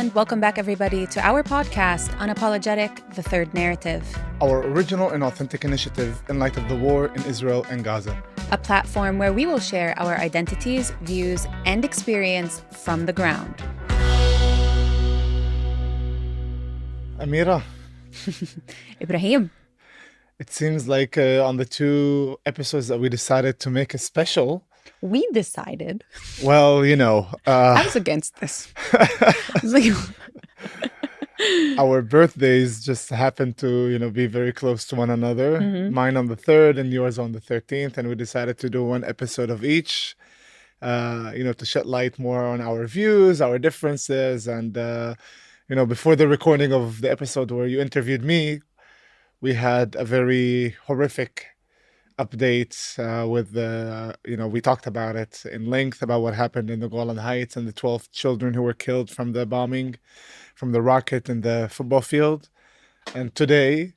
And welcome back, everybody, to our podcast, Unapologetic, the Third Narrative. Our original and authentic initiative in light of the war in Israel and Gaza. A platform where we will share our identities, views, and experience from the ground. Amira, Ibrahim. it seems like on the 2 episodes that we decided to make a special, We decided. well, I was against this. I was like, our birthdays just happened to, be very close to one another. Mine on the 3rd and yours on the 13th. And we decided to do 1 episode of each, to shed light more on our views, our differences. And, before the recording of the episode where you interviewed me, we had a very horrific update with we talked about it in length about what happened in the Golan Heights and the 12 children who were killed from the bombing, from the rocket in the football field. And today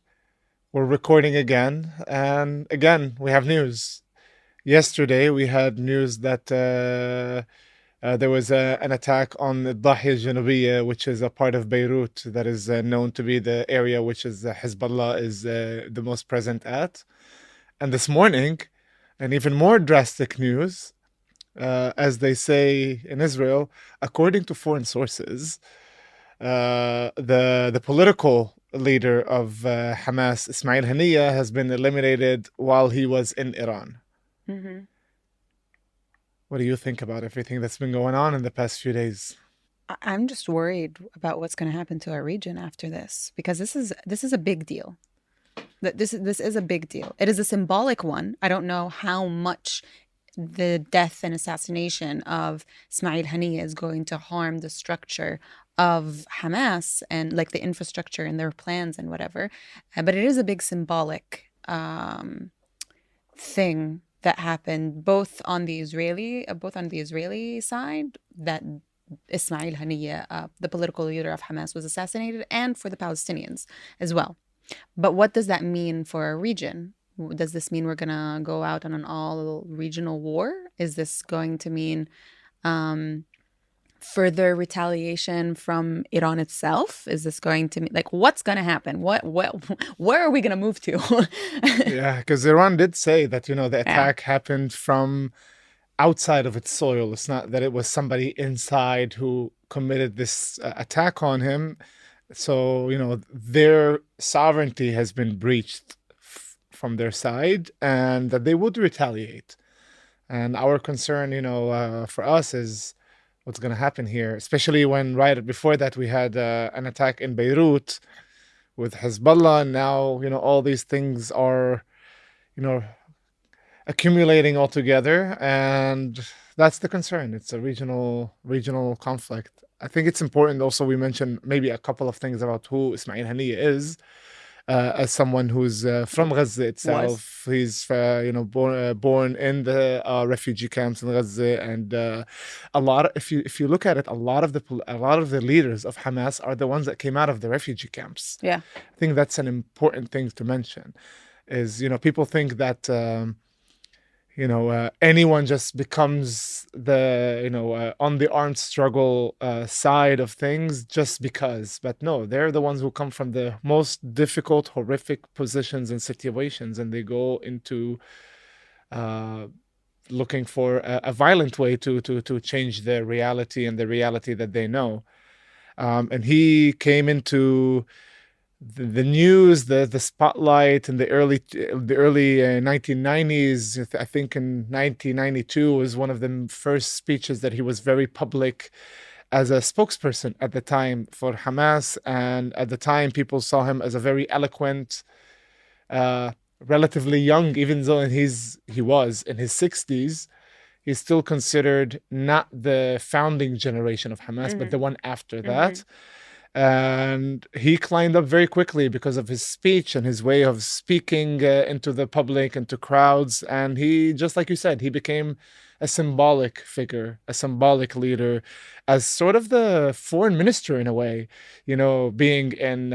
we're recording again. And again, we have news. Yesterday, we had news that there was an attack on Dahiya Janubiyya, which is a part of Beirut that is known to be the area which is Hezbollah is the most present at. And this morning, an even more drastic news, as they say in Israel, according to foreign sources, the political leader of Hamas, Ismail Haniyeh, has been eliminated while he was in Iran. mm-hmm. What do you think about everything that's been going on in the past few days? I'm just worried about what's going to happen to our region after this, because this is a big deal. This is a big deal. It is a symbolic one. I don't know how much the death and assassination of Ismail Haniyeh is going to harm the structure of Hamas and like the infrastructure and their plans and whatever. But it is a big symbolic thing that happened both on the Israeli side, that Ismail Haniyeh, the political leader of Hamas, was assassinated, and for the Palestinians as well. But what does that mean for our region? Does this mean we're going to go out on an all-regional war? Is this going to mean further retaliation from Iran itself? Is this going to mean, what's going to happen? Where are we going to move to? Yeah, because Iran did say that, the attack happened from outside of its soil. It's not that it was somebody inside who committed this attack on him. So, their sovereignty has been breached from their side, and that they would retaliate. And our concern, for us is what's going to happen here, especially when right before that we had an attack in Beirut with Hezbollah. And now, all these things are, accumulating all together. And that's the concern. It's a regional conflict. I think it's important also we mention maybe a couple of things about who Ismail Haniyeh is, as someone who's from Gaza itself. He's born in the refugee camps in Gaza, and if you look at it, a lot of the leaders of Hamas are the ones that came out of the refugee camps. Yeah, I think that's an important thing to mention. Is people think that anyone just becomes the, on the armed struggle side of things just because. But no, they're the ones who come from the most difficult, horrific positions and situations, and they go into looking for a violent way to change their reality and the reality that they know. And he came into the news, the spotlight in the early 1990s. I think in 1992 was one of the first speeches that he was very public as a spokesperson at the time for Hamas. And at the time, people saw him as a very eloquent, relatively young, even though he was in his 60s. He's still considered not the founding generation of Hamas, but the one after that. And he climbed up very quickly because of his speech and his way of speaking into the public and to crowds. And he, just like you said, he became a symbolic figure, a symbolic leader, as sort of the foreign minister in a way, being in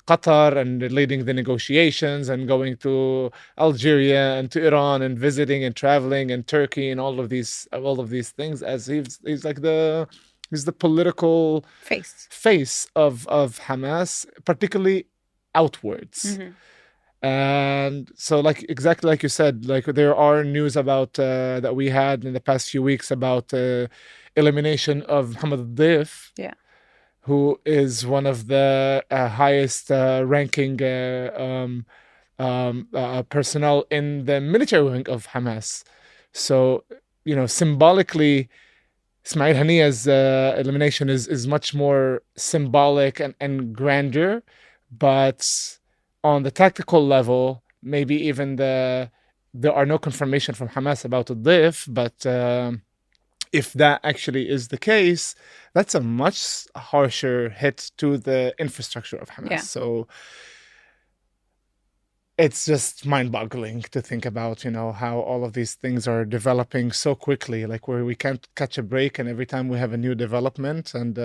Qatar and leading the negotiations and going to Algeria and to Iran and visiting and traveling and Turkey and all of these things, as he's like the He's the political face of Hamas, particularly outwards. And so, like, exactly like you said, like there are news about that we had in the past few weeks about elimination of Muhammad Dif, who is one of the highest ranking personnel in the military wing of Hamas. So, symbolically, Ismail Haniya's elimination is much more symbolic and grander, but on the tactical level, maybe even there are no confirmation from Hamas about the Dif, but if that actually is the case, that's a much harsher hit to the infrastructure of Hamas. So it's just mind-boggling to think about, how all of these things are developing so quickly, like where we can't catch a break, and every time we have a new development, and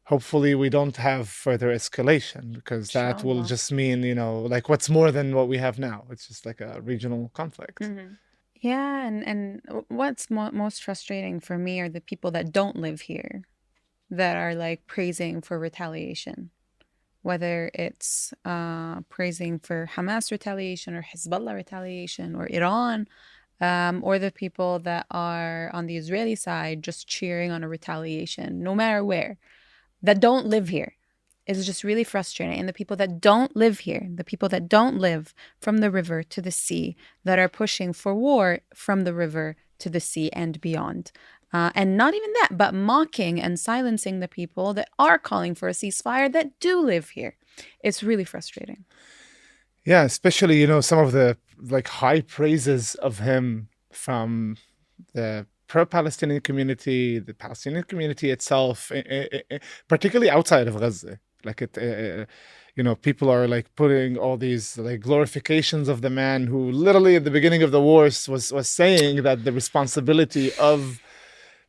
hopefully we don't have further escalation, because that will just mean, like what's more than what we have now. It's just like a regional conflict. Yeah, and what's most frustrating for me are the people that don't live here that are like praising for retaliation. Whether it's praising for Hamas retaliation or Hezbollah retaliation or Iran, or the people that are on the Israeli side just cheering on a retaliation, no matter where, that don't live here. It's just really frustrating. And the people that don't live here, the people that don't live from the river to the sea, that are pushing for war from the river to the sea and beyond. And not even that, but mocking and silencing the people that are calling for a ceasefire that do live here. It's really frustrating. Yeah, especially, some of the like high praises of him from the pro-Palestinian community, the Palestinian community itself, particularly outside of Gaza. Like people are like putting all these like glorifications of the man who literally at the beginning of the wars was saying that the responsibility of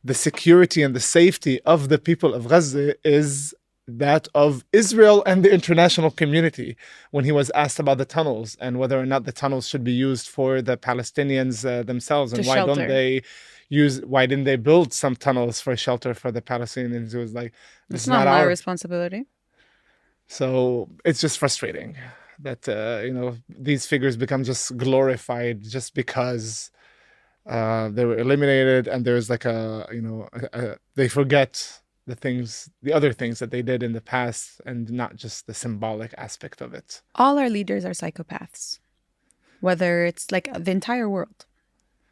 the security and the safety of the people of Gaza is that of Israel and the international community, when he was asked about the tunnels and whether or not the tunnels should be used for the Palestinians themselves, and why didn't they build some tunnels for shelter for the Palestinians? It was like, it's not my responsibility. So it's just frustrating that these figures become just glorified just because they were eliminated, and there's like they forget the other things that they did in the past, and not just the symbolic aspect of it. All our leaders are psychopaths, whether it's like the entire world.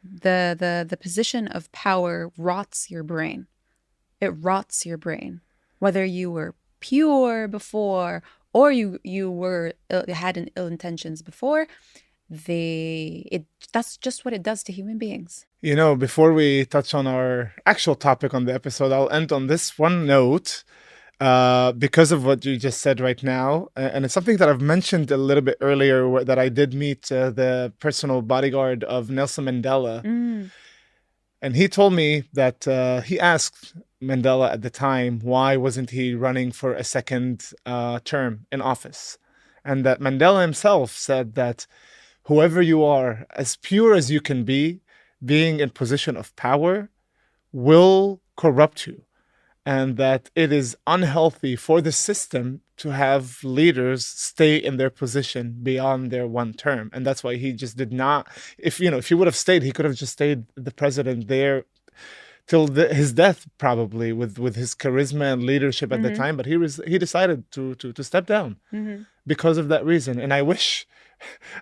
The position of power rots your brain. It rots your brain. Whether you were pure before or you had ill intentions before, that's just what it does to human beings. Before we touch on our actual topic on the episode, I'll end on this one note because of what you just said right now. And it's something that I've mentioned a little bit earlier, that I did meet the personal bodyguard of Nelson Mandela. And he told me that he asked Mandela at the time, why wasn't he running for a second term in office? And that Mandela himself said that whoever you are, as pure as you can be, being in position of power will corrupt you. And that it is unhealthy for the system to have leaders stay in their position beyond their one term. And that's why he just did not, if he would have stayed, he could have just stayed the president there till his death, probably, with his charisma and leadership at the time. But he decided to step down because of that reason. And I wish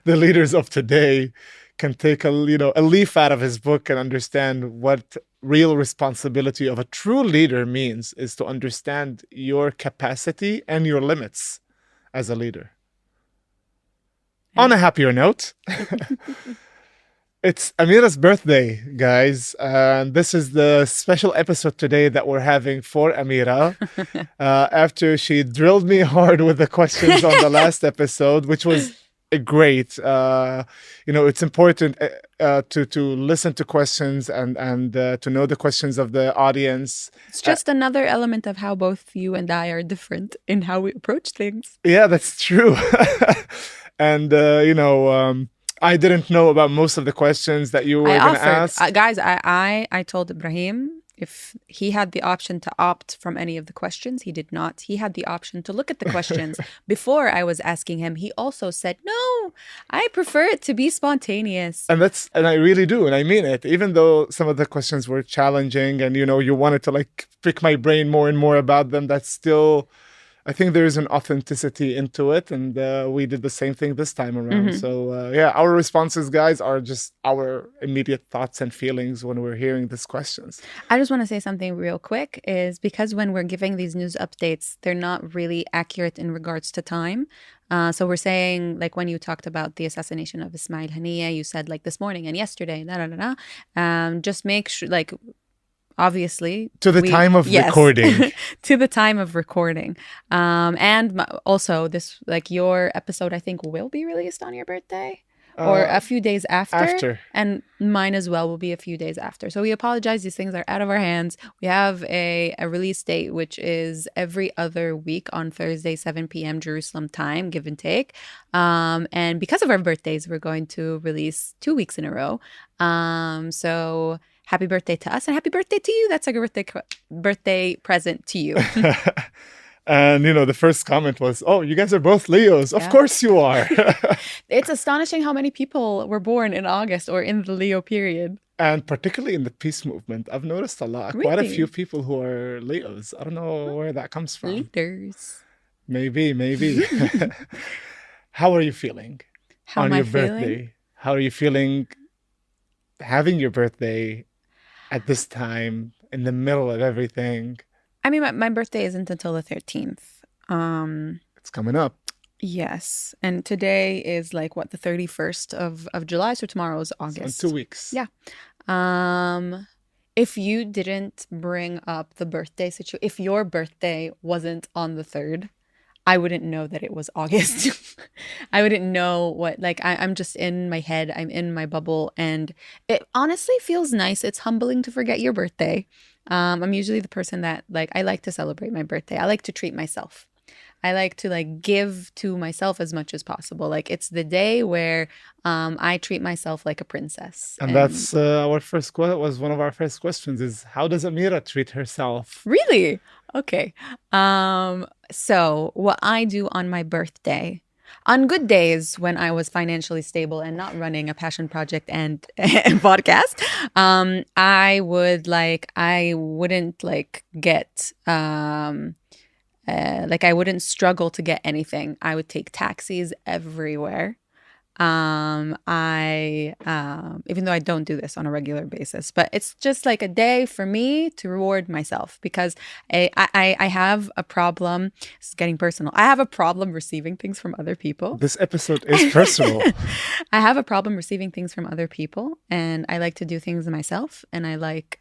the leaders of today can take a leaf out of his book and understand what real responsibility of a true leader means, is to understand your capacity and your limits as a leader. On a happier note, it's Amira's birthday, guys. And this is the special episode today that we're having for Amira. After she drilled me hard with the questions on the last episode, which was great. It's important to listen to questions and to know the questions of the audience. It's just another element of how both you and I are different in how we approach things. Yeah, that's true. And I didn't know about most of the questions that you were going to ask. Guys, I told Ibrahim, if he had the option to opt from any of the questions, he did not. He had the option to look at the questions. Before I was asking him, he also said, no, I prefer it to be spontaneous. And I really do, and I mean it. Even though some of the questions were challenging and, you wanted to like pick my brain more and more about them, that's still, I think there is an authenticity into it, and we did the same thing this time around. So yeah, our responses, guys, are just our immediate thoughts and feelings when we're hearing these questions. I just want to say something real quick, is because when we're giving these news updates, they're not really accurate in regards to time. So we're saying, like, when you talked about the assassination of Ismail Haniyeh, you said like this morning and yesterday, just make sure, like, obviously to the time of recording. To the time of recording. And also this, like, your episode, I think, will be released on your birthday or a few days after. And mine as well will be a few days after. So we apologize. These things are out of our hands. We have a release date, which is every other week on Thursday, 7 p.m. Jerusalem time, give and take. And because of our birthdays, we're going to release 2 weeks in a row. So happy birthday to us and happy birthday to you. That's like a birthday present to you. And, the first comment was, oh, you guys are both Leos. Of course you are. It's astonishing how many people were born in August or in the Leo period. And particularly in the peace movement, I've noticed a lot. Really? Quite a few people who are Leos. I don't know where that comes from. Leaders. Maybe. How are you feeling on your birthday? How are you feeling having your birthday at this time, in the middle of everything? I mean, my birthday isn't until the 13th. It's coming up. Yes. And today is like, what, the 31st of July? So tomorrow is August. So in 2 weeks. Yeah. If you didn't bring up the birthday situation, if your birthday wasn't on the 3rd, I wouldn't know that it was August. I wouldn't know what, like, I'm just in my head. I'm in my bubble. And it honestly feels nice. It's humbling to forget your birthday. I'm usually the person that, like, I like to celebrate my birthday. I like to treat myself. I like to, like, give to myself as much as possible. Like, it's the day where I treat myself like a princess. And that's was one of our first questions is, how does Amira treat herself? Really? Okay. So what I do on my birthday, on good days when I was financially stable and not running a passion project and podcast, I wouldn't like get I wouldn't struggle to get anything. I would take taxis everywhere. Even though I don't do this on a regular basis, but it's just like a day for me to reward myself, because I have a problem. This is getting personal. I have a problem receiving things from other people. This episode is personal. I have a problem receiving things from other people, and I like to do things myself. And I like,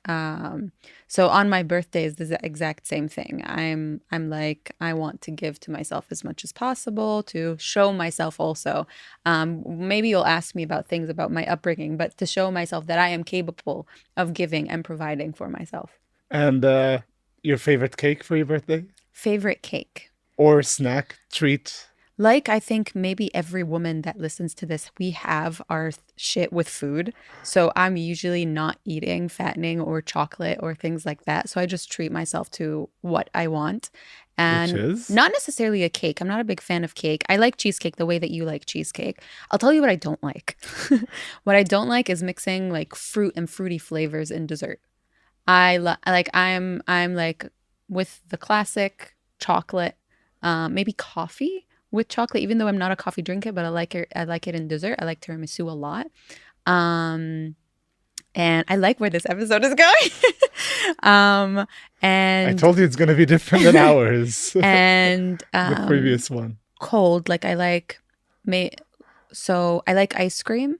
so on my birthday is the exact same thing. I'm like, I want to give to myself as much as possible, to show myself also. Maybe you'll ask me about things about my upbringing, but to show myself that I am capable of giving and providing for myself. And your favorite cake for your birthday? Favorite cake. Or snack, treat? Like, I think maybe every woman that listens to this, we have our shit with food. So I'm usually not eating fattening or chocolate or things like that. So I just treat myself to what I want. And which is? Not necessarily a cake. I'm not a big fan of cake. I like cheesecake the way that you like cheesecake. I'll tell you what I don't like. What I don't like is mixing like fruit and fruity flavors in dessert. I'm like with the classic chocolate, maybe coffee with chocolate, even though I'm not a coffee drinker, but I like it in dessert. I like tiramisu a lot. And I like where this episode is going. And I told you it's going to be different than ours. And the previous one. Cold, like I like ice cream.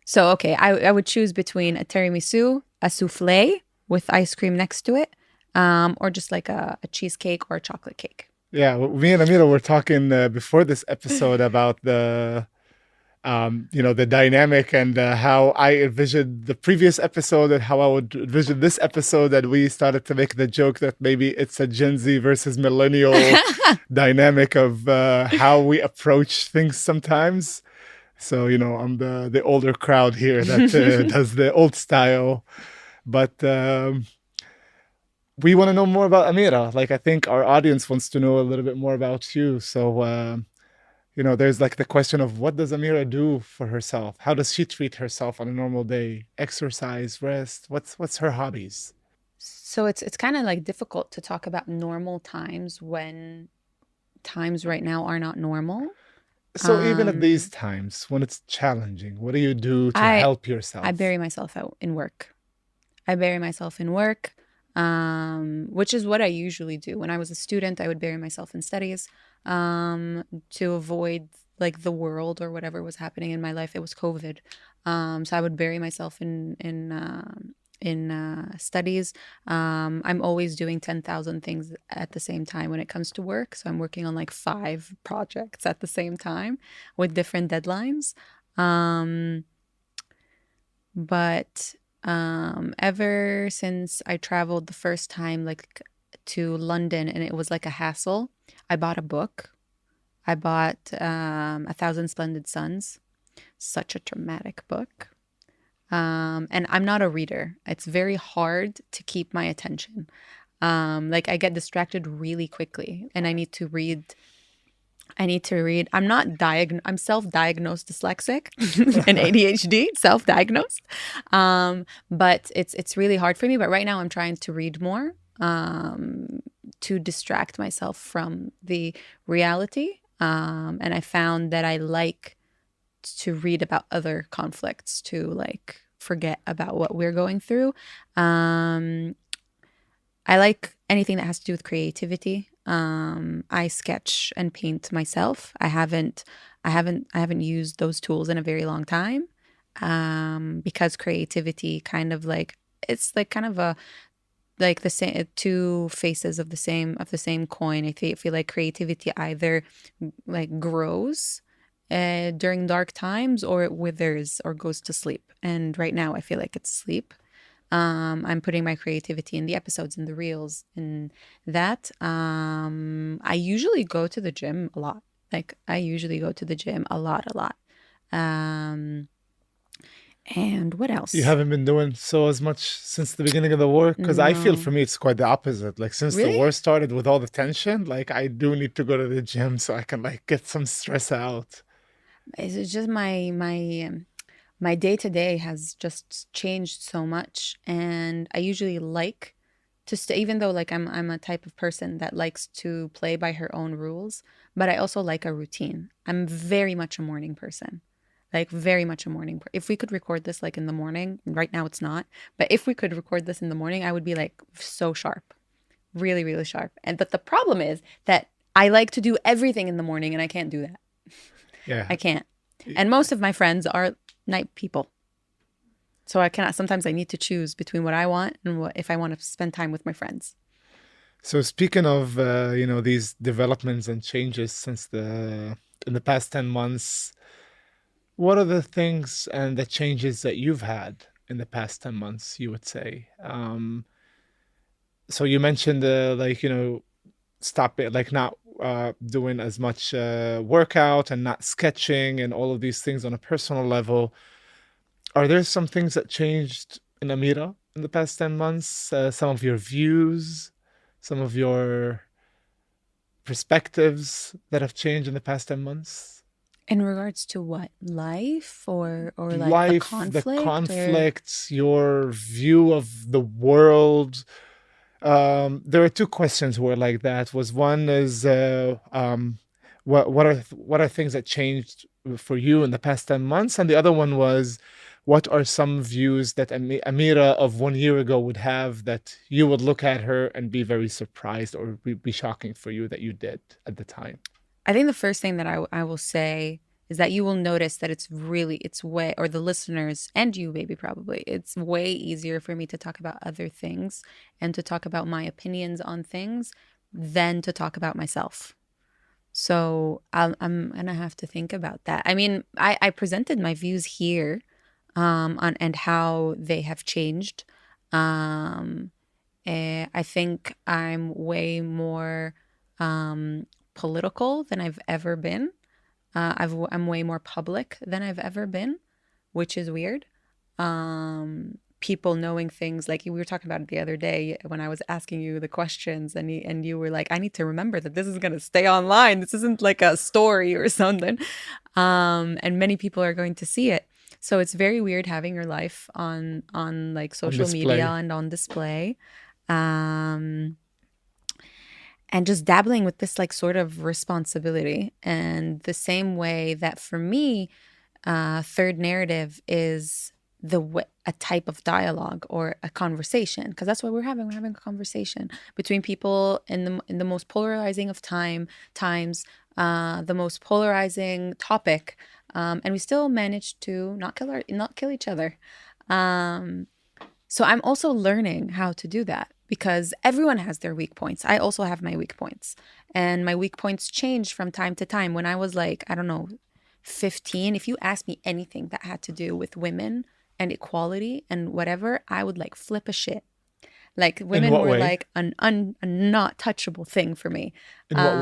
So okay, I would choose between a tiramisu, a souffle with ice cream next to it, or just like a cheesecake or a chocolate cake. Yeah, me and Amira were talking before this episode about the dynamic and how I envisioned the previous episode and how I would envision this episode. That we started to make the joke that maybe it's a Gen Z versus millennial dynamic of how we approach things sometimes. So, I'm the older crowd here that does the old style. But we want to know more about Amira. Like, I think our audience wants to know a little bit more about you. So, there's like the question of what does Amira do for herself? How does she treat herself on a normal day? Exercise, rest. What's her hobbies? So it's kind of like difficult to talk about normal times when times right now are not normal. So even at these Um, times when it's challenging, what do you do to I help I yourself? bury myself out in work. I bury myself in work, which is what I usually do. When I was a student, I would bury myself in studies, to avoid like the world or whatever was happening in my life. It was COVID, so I would bury myself in studies. I'm always doing 10,000 things at the same time when it comes to work. So I'm working on like 5 projects at the same time with different deadlines. Um, but ever since I traveled the first time, like to London, and it was like a hassle, I bought a book. I bought A Thousand Splendid Suns, such a dramatic book. And I'm not a reader. It's very hard to keep my attention. Like I get distracted really quickly, and I need to read. I'm self-diagnosed dyslexic and ADHD, self-diagnosed. But it's really hard for me. But right now I'm trying to read more, to distract myself from the reality. And I found that I like to read about other conflicts to like forget about what we're going through. Um, I like anything that has to do with creativity. I sketch and paint myself. I haven't used those tools in a very long time. Because creativity kind of like it's like kind of a like the same two faces of the same coin. I feel like creativity either like grows during dark times or it withers or goes to sleep. And right now I feel like it's sleep. I'm putting my creativity in the episodes, in the reels, in that. I usually go to the gym a lot. Like I usually go to the gym a lot, a lot. Um, and what You else? haven't been doing so as much since the beginning of the war? Because I feel No, for me it's quite the opposite. Like since the really. war started with all the tension, like I do need to go to the gym so I can like get some stress out. It's just my day to day has just changed so much, and I usually like to stay, even though like I'm a type of person that likes to play by her own rules, but I also like a routine. I'm very much a morning person. Like very much a if we could record this like in the morning, right now it's not, but if we could record this in the morning, I would be like so sharp, really, really sharp. And but the problem is that I like to do everything in the morning and I can't do that. Yeah. I can't. And most of my friends are night people. So I cannot, sometimes I need to choose between what I want and what if I want to spend time with my friends. So speaking of these developments and changes since the in the past 10 months, what are the things and the changes that you've had in the past 10 months, you would say? So you mentioned stop it, like not doing as much workout and not sketching and all of these things on a personal level. Are there some things that changed in Amira in the past 10 months? Some of your views, some of your perspectives that have changed in the past 10 months? In regards to what? Life or like the Life, the conflict or conflicts, your view of the world. There are two questions were like that. Was one is what are things that changed for you in the past 10 months? And the other one was what are some views that Amira of 1 year ago would have that you would look at her and be very surprised or be shocking for you that you did at the time? I think the first thing that I will say is that you will notice that it's way, or the listeners and you, baby, probably, it's way easier for me to talk about other things and to talk about my opinions on things than to talk about myself. So I'm gonna have to think about that. I mean, I presented my views here, on and how they have changed. Um, I think I'm way more um, political than I've ever been. I'm way more public than I've ever been, which is weird. People knowing things, like we were talking about it the other day when I was asking you the questions, and you were like, I need to remember that this is going to stay online. This isn't like a story or something. And many people are going to see it. So it's very weird having your life on like social media and on display. And just dabbling with this like sort of responsibility. And the same way that for me, third narrative is a type of dialogue or a conversation, because that's what we're having. We're having a conversation between people in the most polarizing of times, the most polarizing topic, and we still managed to not kill each other. So I'm also learning how to do that, because everyone has their weak points. I also have my weak points, and my weak points change from time to time. When I was like, I don't know, 15, if you asked me anything that had to do with women and equality and whatever, I would like flip a shit. Like women were like a not touchable thing for me. In what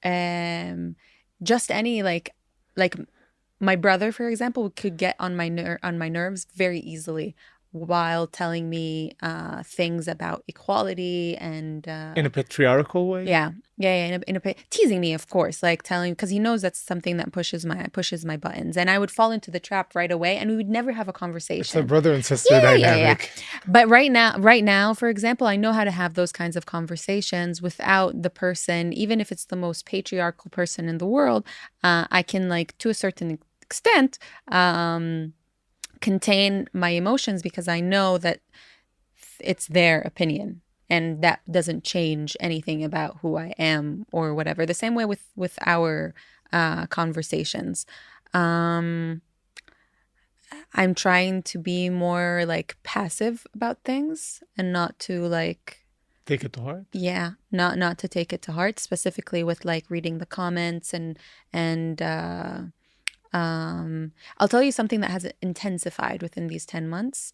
way? Just any like my brother, for example, could get on my nerves very easily while telling me things about equality and in a patriarchal way. Yeah, teasing me, of course, like telling, because he knows that's something that pushes my buttons, and I would fall into the trap right away, and we would never have a conversation. It's a brother and sister dynamic. But right now, for example, I know how to have those kinds of conversations without the person, even if it's the most patriarchal person in the world. I can, like, to a certain extent, contain my emotions, because I know that it's their opinion and that doesn't change anything about who I am or whatever. The same way with our conversations. I'm trying to be more like passive about things and not to like take it to heart. Yeah, not to take it to heart, specifically with like reading the comments and I'll tell you something that has intensified within these 10 months.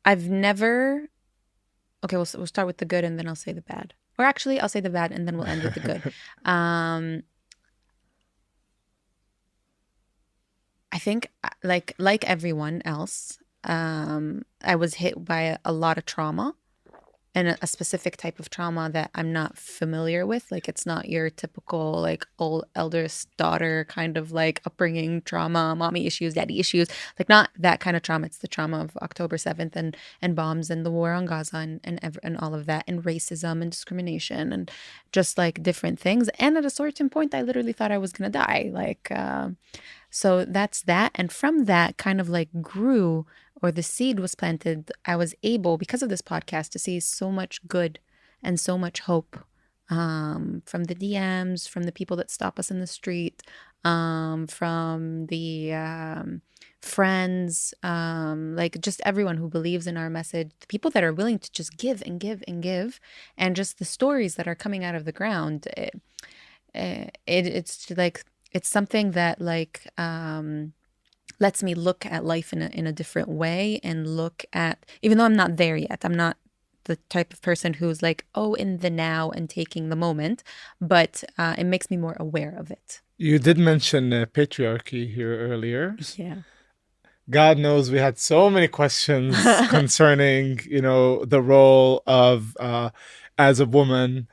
I've never... Okay, we'll start with the good and then I'll say the bad. Or actually, I'll say the bad and then we'll end with the good. I think, like everyone else, I was hit by a lot of trauma. And a specific type of trauma that I'm not familiar with. Like, it's not your typical, like, old eldest daughter kind of, like, upbringing trauma, mommy issues, daddy issues. Like, not that kind of trauma. It's the trauma of October 7th and bombs and the war on Gaza and all of that, and racism and discrimination and just, like, different things. And at a certain point, I literally thought I was going to die. Like, so that's that. And from that kind of, like, grew... or the seed was planted. I was able, because of this podcast, to see so much good and so much hope, from the DMs, from the people that stop us in the street, from the friends, like just everyone who believes in our message, the people that are willing to just give and give and give, and just the stories that are coming out of the ground. It's like, it's something that like lets me look at life in a different way, and look at, even though I'm not there yet, I'm not the type of person who's like, oh, in the now and taking the moment, but it makes me more aware of it. You did mention patriarchy here earlier. Yeah. God knows we had so many questions concerning, the role of, as a woman,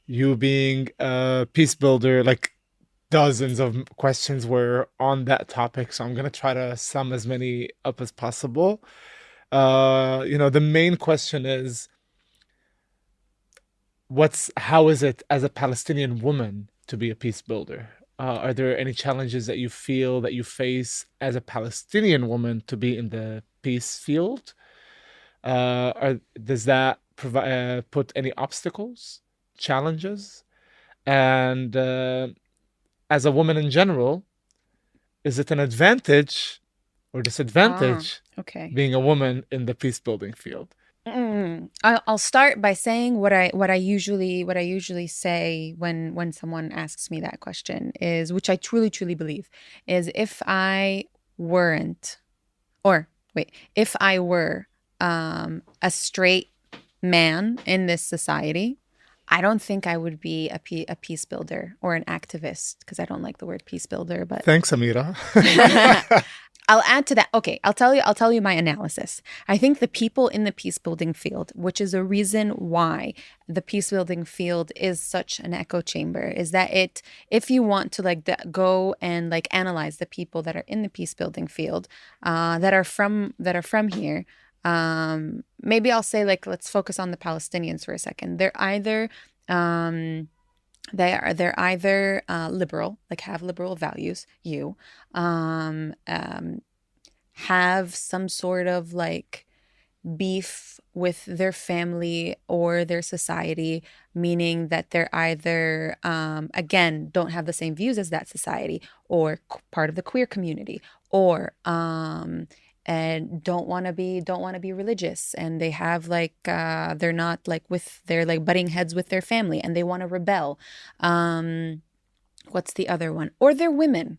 you being a peace builder, like, dozens of questions were on that topic, so I'm going to try to sum as many up as possible. The main question is, how is it as a Palestinian woman to be a peace builder? Are there any challenges that you feel that you face as a Palestinian woman to be in the peace field? Does that put any obstacles, challenges? And as a woman in general, is it an advantage or disadvantage being a woman in the peace building field? I'll start by saying what I usually say when someone asks me that question is, which I truly believe, is if I were a straight man in this society, I don't think I would be a peace builder or an activist, because I don't like the word peace builder, but Thanks, Amira. I'll add to that. Okay, I'll tell you my analysis. I think the people in the peace building field, which is a reason why the peace building field is such an echo chamber, is that if you want to like go and like analyze the people that are in the peace building field, that are from here, maybe I'll say, like, let's focus on the Palestinians for a second. They're either they're either liberal, like have liberal values, have some sort of like beef with their family or their society, meaning that they're either again don't have the same views as that society, or part of the queer community, or and don't want to be religious, and they have like they're not like they're like butting heads with their family and they want to rebel. What's the other one? Or they're women.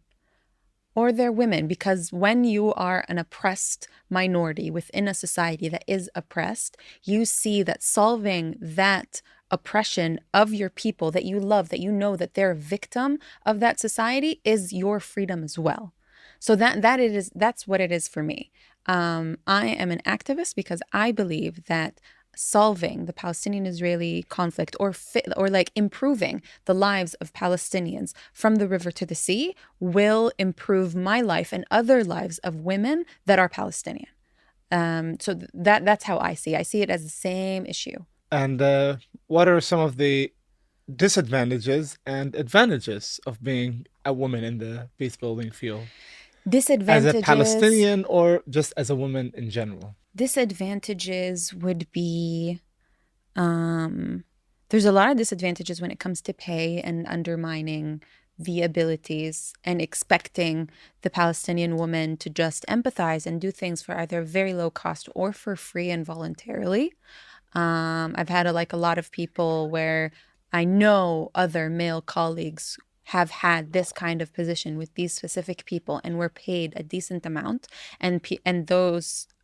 Because when you are an oppressed minority within a society that is oppressed, you see that solving that oppression of your people that you love, that you know that they're a victim of that society, is your freedom as well. So that's what it is for me. I am an activist because I believe that solving the Palestinian-Israeli conflict, or like improving the lives of Palestinians from the river to the sea, will improve my life and other lives of women that are Palestinian. So that's how I see. I see it as the same issue. And what are some of the disadvantages and advantages of being a woman in the peace building field? As a Disadvantages. Palestinian, or just as a woman in general? Disadvantages would be, there's a lot of disadvantages when it comes to pay and undermining the abilities and expecting the Palestinian woman to just empathize and do things for either very low cost or for free and voluntarily. I've had a lot of people where I know other male colleagues have had this kind of position with these specific people and were paid a decent amount, and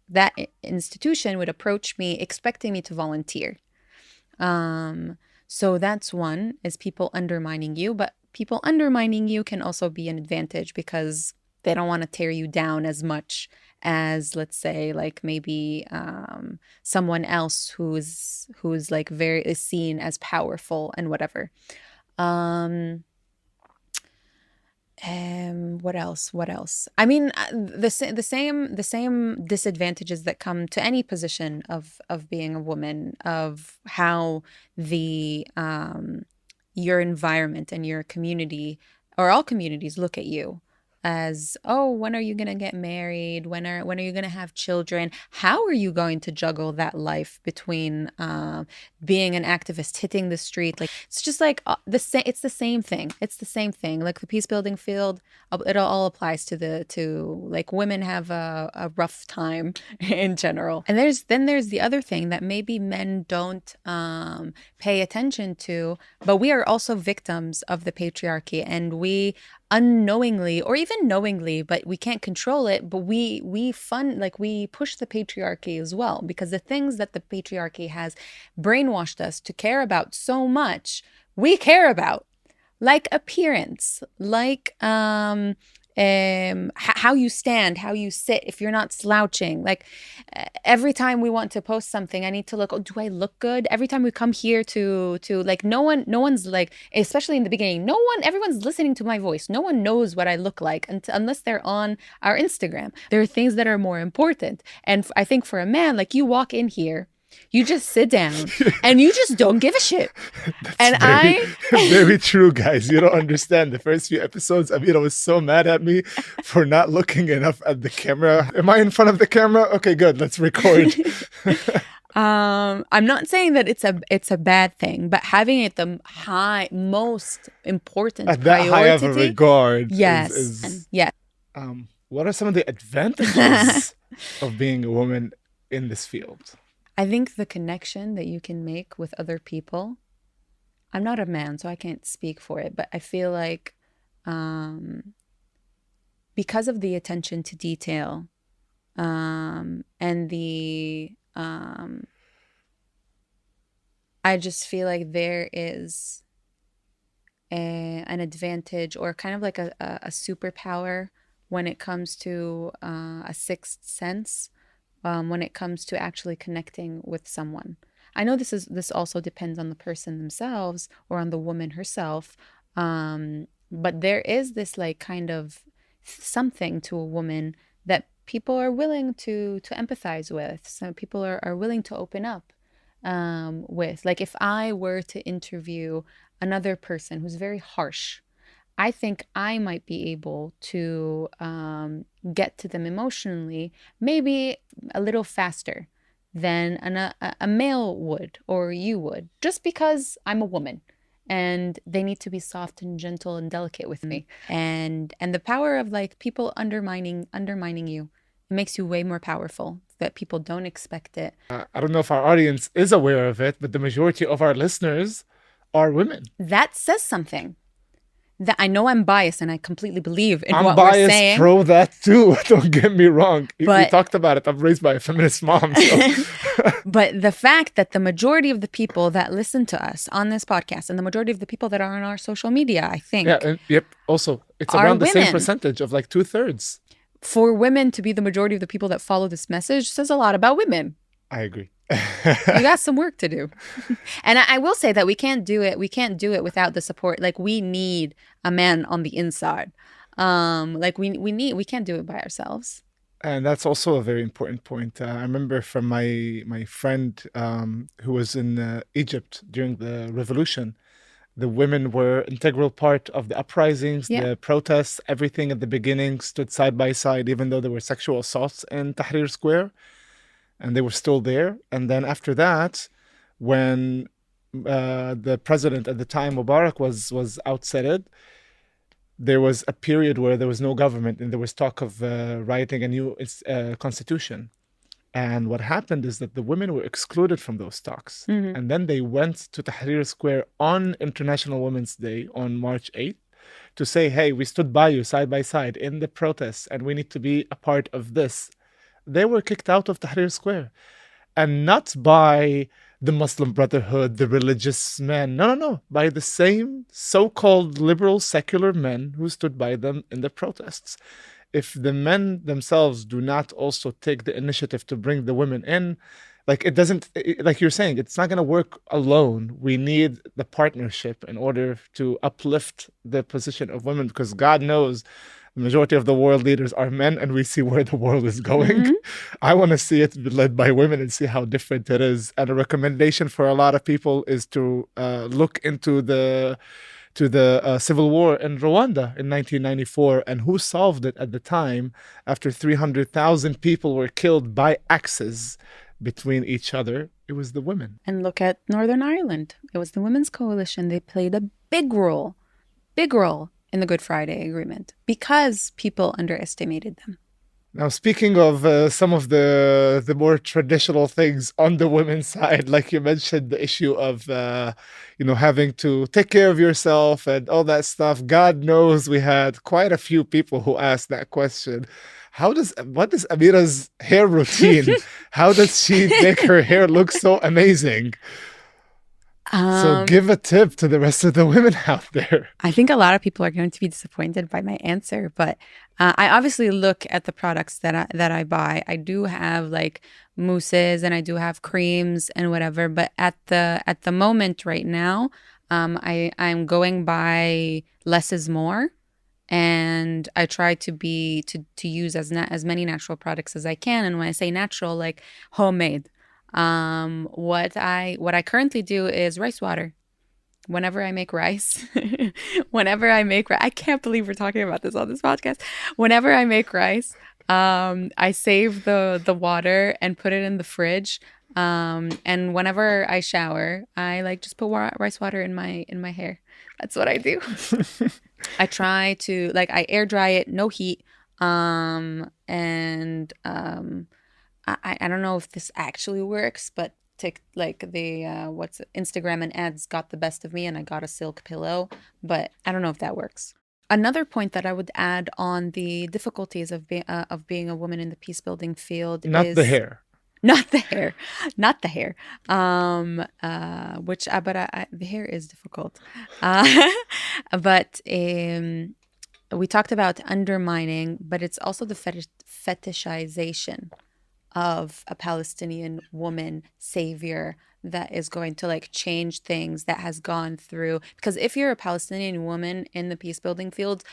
that institution would approach me expecting me to volunteer. So that's one, is people undermining you. But people undermining you can also be an advantage because they don't want to tear you down as much as, let's say, like maybe someone else who's like is seen as powerful and whatever. What else? I mean, the same disadvantages that come to any position of being a woman, of how the your environment and your community, or all communities, look at you as, oh, when are you going to get married? When are you going to have children? How are you going to juggle that life between being an activist, hitting the street? Like, it's just like it's the same thing. It's the same thing. Like the peace building field, it all applies to like women have a rough time in general. And there's the other thing that maybe men don't pay attention to, but we are also victims of the patriarchy, and we unknowingly, or even knowingly, but we can't control it, but we push the patriarchy as well, because the things that the patriarchy has brainwashed us to care about so much, we care about, like appearance, like how you stand, how you sit, if you're not slouching. Like every time we want to post something, I need to look, oh, do I look good? Every time we come here to like, no one's like, especially in the beginning, everyone's listening to my voice. No one knows what I look like unless they're on our Instagram. There are things that are more important. And I think for a man, like, you walk in here, you just sit down and you just don't give a shit. That's very true, guys. You don't understand. The first few episodes, Amira was so mad at me for not looking enough at the camera. Am I in front of the camera? Okay, good. Let's record. I'm not saying that it's a bad thing, but having it the most important at that priority, high of a regard. Yes. Yeah. What are some of the advantages of being a woman in this field? I think the connection that you can make with other people. I'm not a man, so I can't speak for it, but I feel like because of the attention to detail and the I just feel like there is an advantage or kind of like a superpower when it comes to a sixth sense, when it comes to actually connecting with someone. I know this also depends on the person themselves or on the woman herself, but there is this like kind of something to a woman that people are willing to empathize with. Some people are willing to open up with. Like if I were to interview another person who's very harsh, I think I might be able to get to them emotionally, maybe a little faster than a male would or you would, just because I'm a woman and they need to be soft and gentle and delicate with me. And the power of like people undermining you, it makes you way more powerful. That people don't expect it. I don't know if our audience is aware of it, but the majority of our listeners are women. That says something. That I know I'm biased and I completely believe in I'm what biased we're saying. pro that too. Don't get me wrong. We But- talked about it. I'm raised by a feminist mom. So. But the fact that the majority of the people that listen to us on this podcast and the majority of the people that are on our social media, I think, Yeah, and yep. Also, it's Are around the same women. percentage of like 2/3. for women to be the majority of the people that follow this message says a lot about women. I agree. You got some work to do. And I will say that we can't do it. We can't do it without the support. Like we need a man on the inside. Like we can't do it by ourselves. And that's also a very important point. I remember from my friend who was in Egypt during the revolution. The women were integral part of the uprisings, Yeah. the protests, everything at the beginning stood side by side, even though there were sexual assaults in Tahrir Square, and they were still there. And then after that, when the president at the time, Mubarak, was ousted, there was a period where there was no government and there was talk of writing a new constitution. And what happened is that the women were excluded from those talks. Mhm. And then they went to Tahrir Square on International Women's Day on March 8th to say, hey, we stood by you side by side in the protests and we need to be a part of this. They were kicked out of Tahrir Square. And not by the Muslim Brotherhood, the religious men. No. By the same so-called liberal secular men who stood by them in the protests. If the men themselves do not also take the initiative to bring the women in, like it doesn't, like you're saying, it's not going to work alone. We need the partnership in order to uplift the position of women, because God knows the majority of the world leaders are men and we see where the world is going. I want to see it led by women and see how different it is. And a recommendation for a lot of people is to look into the civil war in Rwanda in 1994 and who solved it at the time after 300,000 people were killed by axes between each other. It was the women. And look at Northern Ireland. It was the Women's Coalition. They played a big role in the Good Friday Agreement because people underestimated them. Now, speaking of some of the more traditional things on the women's side, like you mentioned, the issue of, having to take care of yourself and all that stuff. God knows we had quite a few people who asked that question. What is Amira's hair routine? How does she make her hair look so amazing? So give a tip to the rest of the women out there. I think a lot of people are going to be disappointed by my answer, but I obviously look at the products that I buy. I do have like mousses and I do have creams and whatever, but at the moment right now, I'm going by less is more, and I try to use as many natural products as I can. And when I say natural, like homemade. What I currently do is rice water. Whenever I make rice, I can't believe we're talking about this on this podcast. Whenever I make rice, I save the water and put it in the fridge. And whenever I shower, I like just put rice water in my hair. That's what I do. I try to I air dry it, no heat. I don't know if this actually works, but Instagram and ads got the best of me and I got a silk pillow, but I don't know if that works. Another point that I would add on the difficulties of being a woman in the peace building field Not is the hair. Not the hair, not the hair. Which but the hair is difficult. Uh, but we talked about undermining, but it's also the fetishization of a Palestinian woman savior that is going to like change things, that has gone through. Because if you're a Palestinian woman in the peace building field,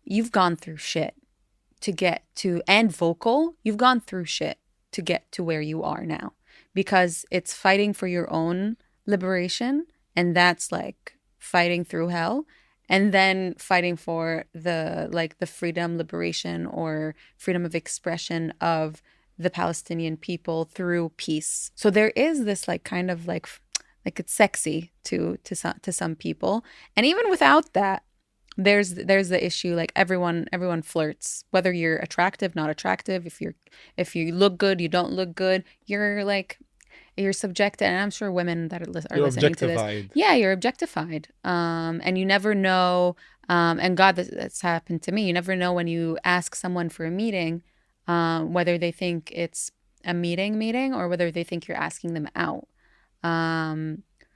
you've gone through shit to get to, and vocal, you've gone through shit to get to where you are now, because it's fighting for your own liberation, and that's like fighting through hell, and then fighting for the freedom, liberation, or freedom of expression of the Palestinian people through peace. So there is this like kind of like it's sexy to some people, and even without that, there's the issue, like everyone flirts, whether you're attractive, not attractive, if you look good, you don't look good, you're subjected. And I'm sure women that are You're listening to this, objectified. yeah, you're objectified, and you never know, and God, that's happened to me, you never know when you ask someone for a meeting, whether they think it's a meeting or whether they think you're asking them out.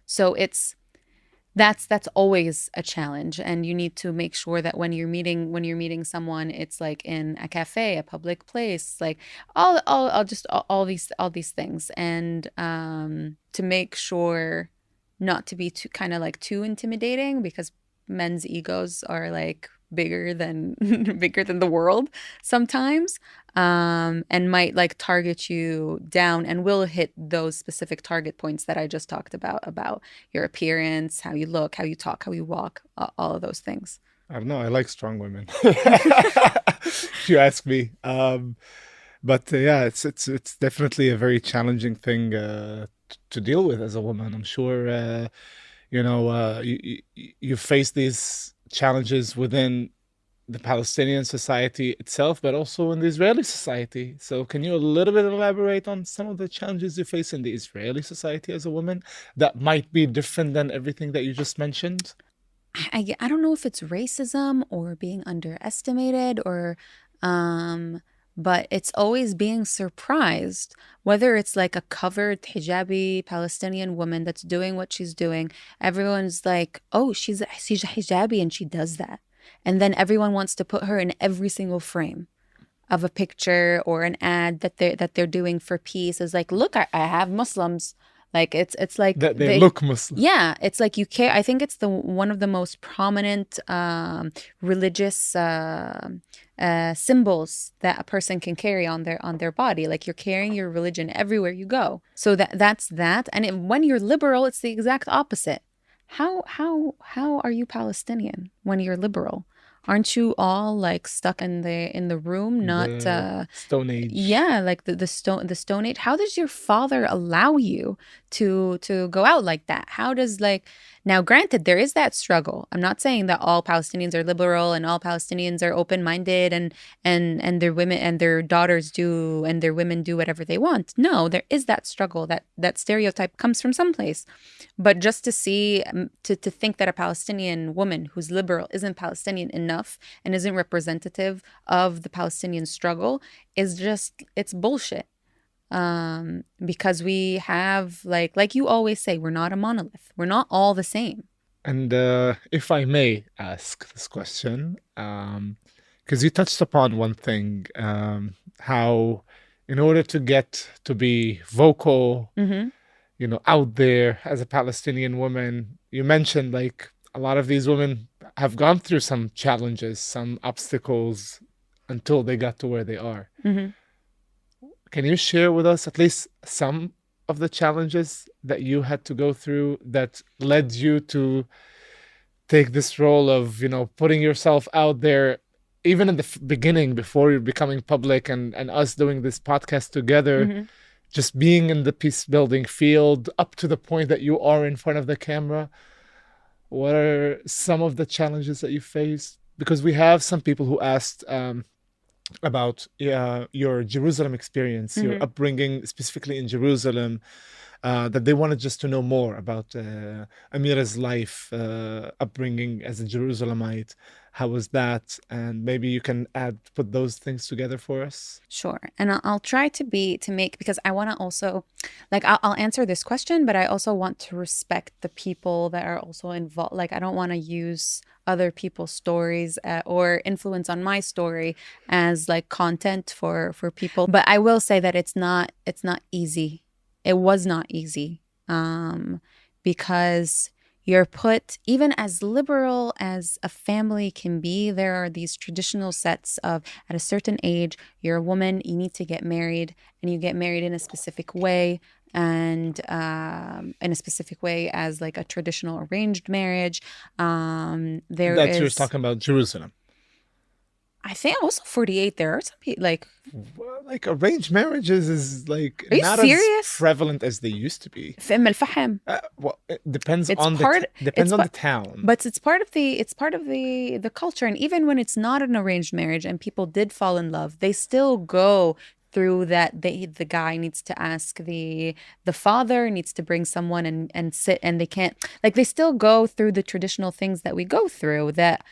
So that's always a challenge, and you need to make sure that when you're meeting someone, it's like in a cafe, a public place, like all these things, and to make sure not to be too intimidating, because men's egos are like bigger than the world sometimes, and might like target you down, and will hit those specific target points that I just talked about your appearance, how you look, how you talk, how you walk, all of those things. I don't know. I like strong women. If you ask me. But yeah, it's definitely a very challenging thing to deal with as a woman. I'm sure you face these challenges within the Palestinian society itself, but also in the Israeli society. So can you a little bit elaborate on some of the challenges you face in the Israeli society as a woman that might be different than everything that you just mentioned? I don't know if it's racism or being underestimated, or but it's always being surprised, whether it's like a covered hijabi Palestinian woman that's doing what she's doing. Everyone's like, oh, she's hijabi and she does that. And then everyone wants to put her in every single frame of a picture or an ad that they're doing for peace. Is like, look, I have Muslims. Like it's like That they look Muslim. yeah, it's like you care. I think it's the one of the most prominent religious symbols that a person can carry on their body. Like you're carrying your religion everywhere you go. So that's that. And when you're liberal, it's the exact opposite. How are you Palestinian when you're liberal? Aren't you all like stuck in the room, not The Stone Age. yeah, like the stone age? How does your father allow you to go out like that? How does like, now granted, there is that struggle. I'm not saying that all Palestinians are liberal and all Palestinians are open-minded, and their women and their daughters do, and their women do whatever they want. No, there is that struggle. That stereotype comes from someplace. But just to see, to think that a Palestinian woman who's liberal isn't Palestinian enough and isn't representative of the Palestinian struggle is just, it's bullshit. Because we have like you always say, we're not a monolith. We're not all the same. And if I may ask this question, because you touched upon one thing, how in order to get to be vocal, out there as a Palestinian woman, you mentioned like a lot of these women have gone through some challenges, some obstacles until they got to where they are. Can you share with us at least some of the challenges that you had to go through that led you to take this role of, putting yourself out there, even in the beginning, before you're becoming public, and us doing this podcast together, just being in the peace building field up to the point that you are in front of the camera? What are some of the challenges that you faced? Because we have some people who asked about your Jerusalem experience, your upbringing specifically in Jerusalem, that they wanted just to know more about Amira's life, upbringing as a Jerusalemite. How was that? And maybe you can put those things together for us. Sure. And I'll try to make, because I want to also, like, I'll answer this question, but I also want to respect the people that are also involved. Like, I don't want to use other people's stories or influence on my story as like content for people. But I will say that it's not easy. It was not easy, because you're put, even as liberal as a family can be, there are these traditional sets of, at a certain age, you're a woman, you need to get married, and you get married in a specific way, and in a specific way as like a traditional arranged marriage. That's you're talking about Jerusalem. I think also 48, there are some people like... Well, like arranged marriages is like not serious? as prevalent as they used to be. Well, it depends on the town. But it's part of the culture. And even when it's not an arranged marriage and people did fall in love, they still go through that. The guy needs to ask the father, needs to bring someone and sit, and they can't, like, they still go through the traditional things that we go through, that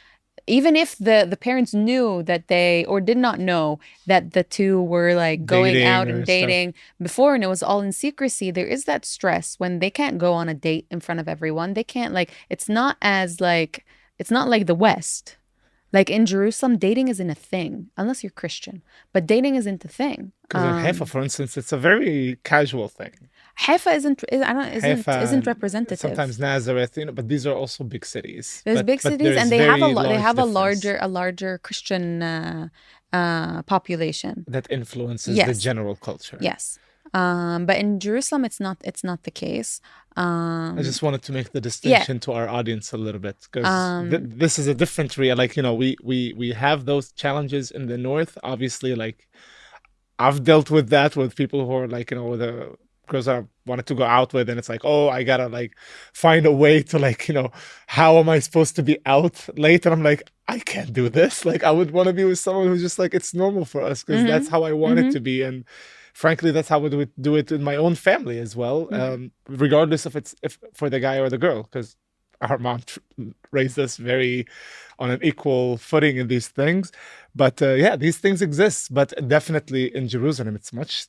even if the parents knew that they, or did not know that the two were like going out and dating before, and it was all in secrecy, there is that stress when they can't go on a date in front of everyone. They can't, like, it's not like the West. Like in Jerusalem, dating isn't a thing unless you're Christian, but dating isn't a thing. Because in Haifa, for instance, it's a very casual thing. Haifa isn't representative. Sometimes Nazareth, but these are also big cities. There's big cities, and they have a larger Christian population that influences the general culture. Yes. But in Jerusalem, it's not the case. I just wanted to make the distinction to our audience a little bit, because this is a different like, we have those challenges in the north. Obviously, like, I've dealt with that with people who are like, the girls I wanted to go out with, and it's like, oh, I gotta like find a way to like, how am I supposed to be out late? And I'm like, I can't do this. Like, I would want to be with someone who's just like, it's normal for us, because that's how I want it to be. And frankly, that's how we would do it in my own family as well, regardless if for the guy or the girl, because our mom raised us very on an equal footing in these things. But these things exist. But definitely in Jerusalem, it's much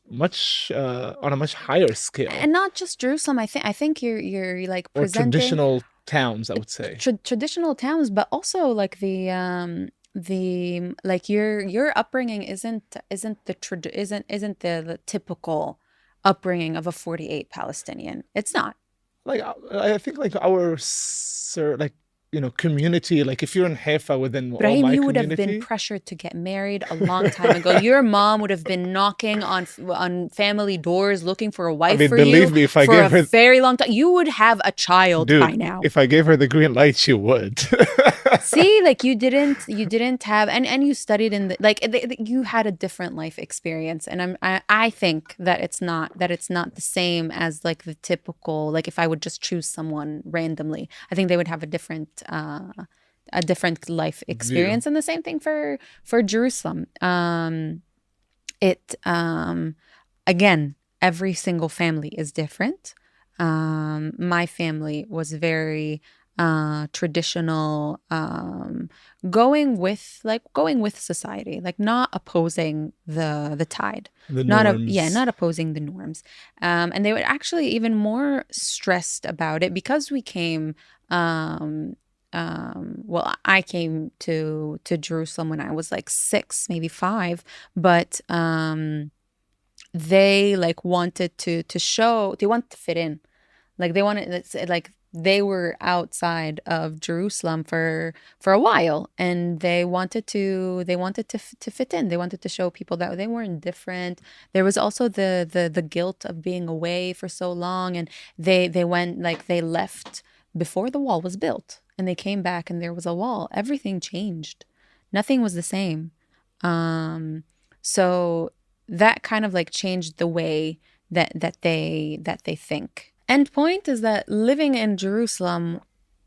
on a much higher scale. And not just Jerusalem. I think you're like presenting, or traditional towns, I would say. Traditional towns, but also like the like your upbringing isn't the typical upbringing of a 48 Palestinian. It's not. Like, I think like our community, like if you're in Haifa within Brahim, all my you community, would have been pressured to get married a long time ago. Your mom would have been knocking on family doors looking for a wife for believe you me, if I for gave a her, very long time. You would have a child by now. If I gave her the green light, she would. See, like you didn't have, and you studied in you had a different life experience, and I think that it's not the same as like the typical, like if I would just choose someone randomly, I think they would have a different life experience. And the same thing for Jerusalem. Again, every single family is different. My family was very traditional, going with society, like not opposing the tide, not opposing the norms. And they were actually even more stressed about it because we came. I came to Jerusalem when I was like 6, maybe 5, but they like wanted to show, they wanted to fit in, like they wanted, like they were outside of Jerusalem for a while, and they wanted to fit in. They wanted to show people that they weren't different. There was also the guilt of being away for so long, and they went, like they left before the wall was built, and they came back and there was a wall. Everything changed. Nothing was the same. So that kind of like changed the way that they think. End point is that living in Jerusalem,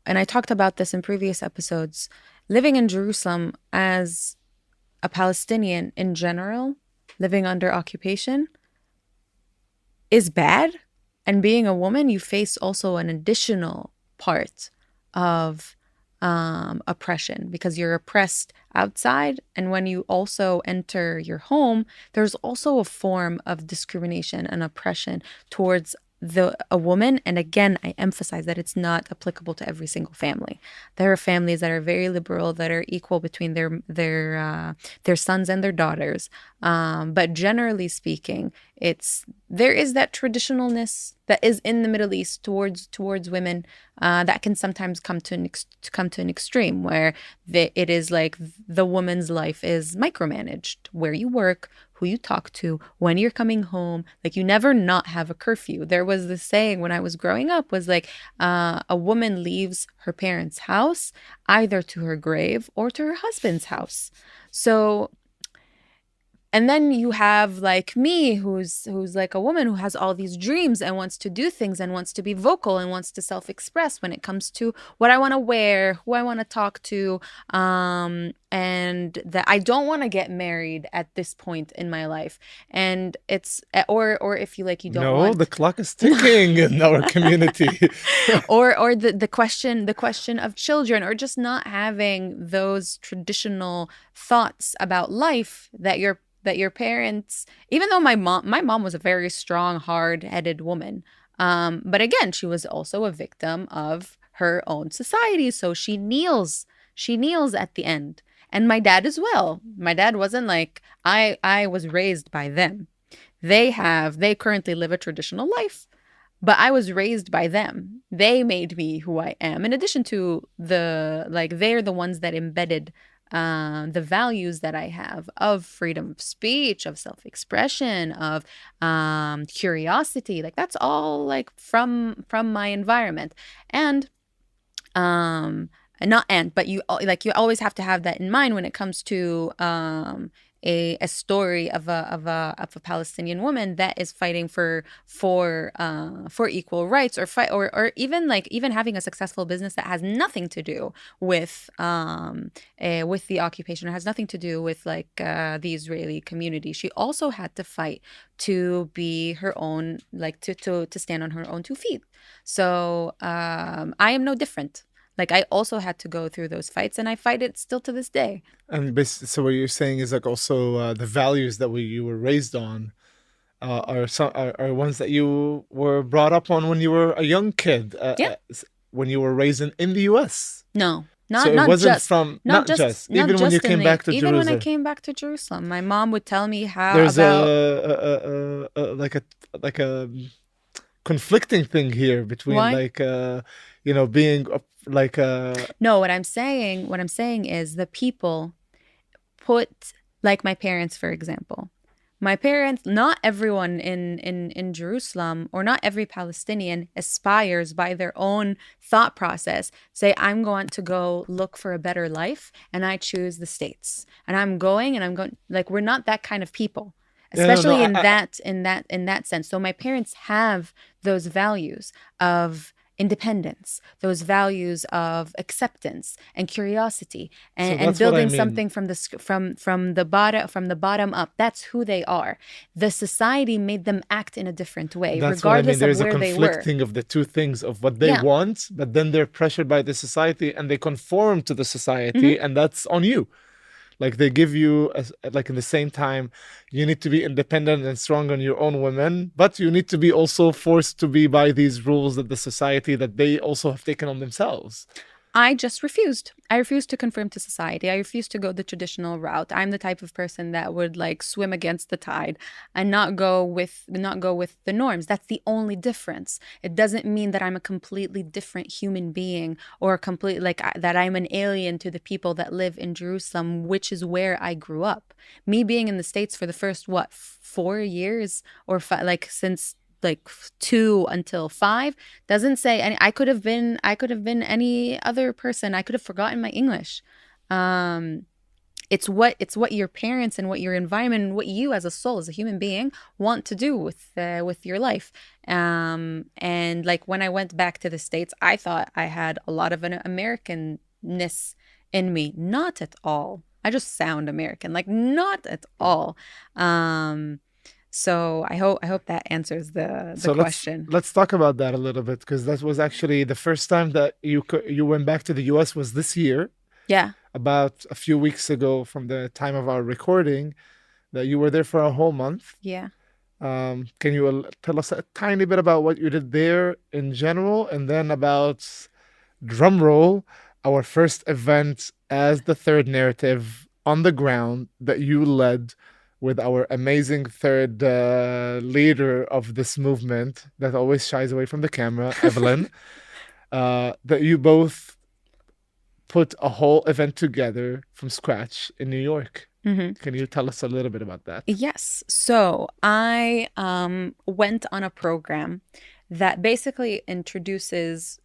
and I talked about this in previous episodes, living in Jerusalem as a Palestinian in general, living under occupation, is bad. And being a woman, you face also an additional part of oppression, because you're oppressed outside, and when you also enter your home, there's also a form of discrimination and oppression towards a woman. And again, I emphasize that it's not applicable to every single family. There are families that are very liberal, that are equal between their sons and their daughters, but generally speaking, there is that traditionalness that is in the Middle East towards women, that can sometimes come to an extreme, where it is like the woman's life is micromanaged, where you work, who you talk to, when you're coming home. Like, you never not have a curfew. There was this saying when I was growing up, was like, a woman leaves her parents' house either to her grave or to her husband's house. So, and then you have like me, who's like a woman who has all these dreams and wants to do things and wants to be vocal and wants to self-express when it comes to what I want to wear, who I want to talk to, and that I don't want to get married at this point in my life. And it's or if you like, you don't No, want. the clock is ticking in our community. or the question of children, or just not having those traditional thoughts about life that your parents, even though my mom was a very strong, hard-headed woman, but again, she was also a victim of her own society, so she kneels at the end. And my dad as well. My dad wasn't like, I was raised by them. They currently live a traditional life, but I was raised by them. They made me who I am. In addition to they're the ones that embedded the values that I have of freedom of speech, of self-expression, of curiosity. Like, that's all like from my environment. And but you always have to have that in mind when it comes to a story of a Palestinian woman that is fighting for equal rights, or even having a successful business that has nothing to do with the occupation, or has nothing to do with the Israeli community. She also had to fight to be her own, to stand on her own 2 feet. So I am no different. Like, I also had to go through those fights, and I fight it still to this day. And so what you're saying is like also the values that you were raised on are ones that you were brought up on when you were a young kid, when you were raised in the U.S. No, So it wasn't not just even when you came back to Jerusalem. Even when I came back to Jerusalem, my mom would tell me how there's about like a conflicting thing here between Why? being No, what I'm saying is the people put, like my parents, for example. My parents, not everyone in Jerusalem, or not every Palestinian, aspires by their own thought process, say, I'm going to go look for a better life, and I choose the States. And I'm going, like, we're not that kind of people, especially in that sense. So my parents have those values of independence, those values of acceptance and curiosity, and building something from the bottom up. That's who they are. The society made them act in a different way, that's regardless There's of where they were. There's a conflicting of the two things, of what they want, but then they're pressured by the society and they conform to the society, and that's on you. Like, they give you, like, in the same time, you need to be independent and strong on your own women, but you need to be also forced to be by these rules that the society, that they also have taken on themselves. I just refused. I refused to conform to society. I refused to go the traditional route. I'm the type of person that would swim against the tide and not go with the norms. That's the only difference. It doesn't mean that I'm a completely different human being, or that I'm an alien to the people that live in Jerusalem, which is where I grew up. Me being in the States for the first 4 years, or since 2 until 5, doesn't say any. I could have been any other person. I could have forgotten my English. It's what your parents and what your environment and what you as a soul, as a human being, want to do with your life. And when I went back to the States, I thought I had a lot of an Americanness in me. Not at all. I just sound American. Not at all. So I hope that answers the So question. let's talk about that a little bit, because that was actually the first time that you went back to the US was this year, Yeah. about a few weeks ago from the time of our recording, that you were there for a whole month. Yeah. Can you tell us a tiny bit about what you did there in general, and then about, drum roll, our first event as the third narrative on the ground that you led with our amazing third leader of this movement that always shies away from the camera, Evelyn, that you both put a whole event together from scratch in New York. Can you tell us a little bit about that? Yes. So I went on a program that basically introduces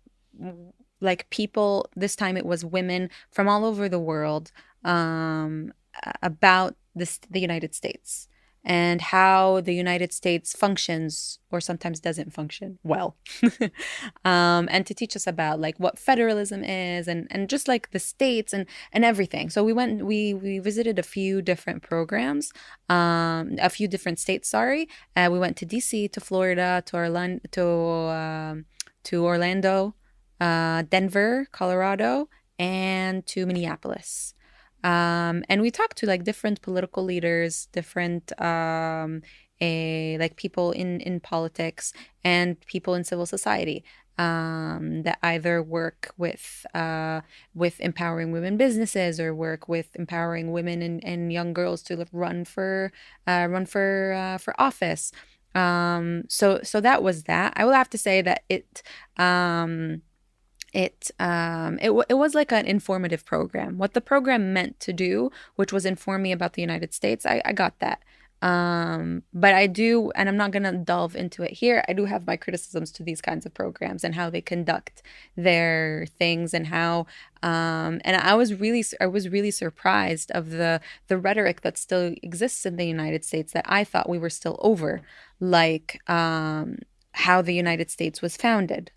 like people, this time it was women from all over the world, about the United States and how the United States functions or sometimes doesn't function well. And to teach us about like what federalism is and just like the states and everything. So we visited a few different programs, a few different states, sorry. We went to DC, to Florida, to Orlando, Denver, Colorado, and to Minneapolis. And we talked to like different political leaders, different like people in politics and people in civil society, that either work with empowering women businesses or work with empowering women and young girls to run for office. So that was that. I will have to say that it was like an informative program. What the program meant to do, which was inform me about the United States, I got that. But I do, and I'm not gonna delve into it here. I do have my criticisms to these kinds of programs and how they conduct their things and how and I was really surprised of the rhetoric that still exists in the United States that I thought we were still over, like how the United States was founded.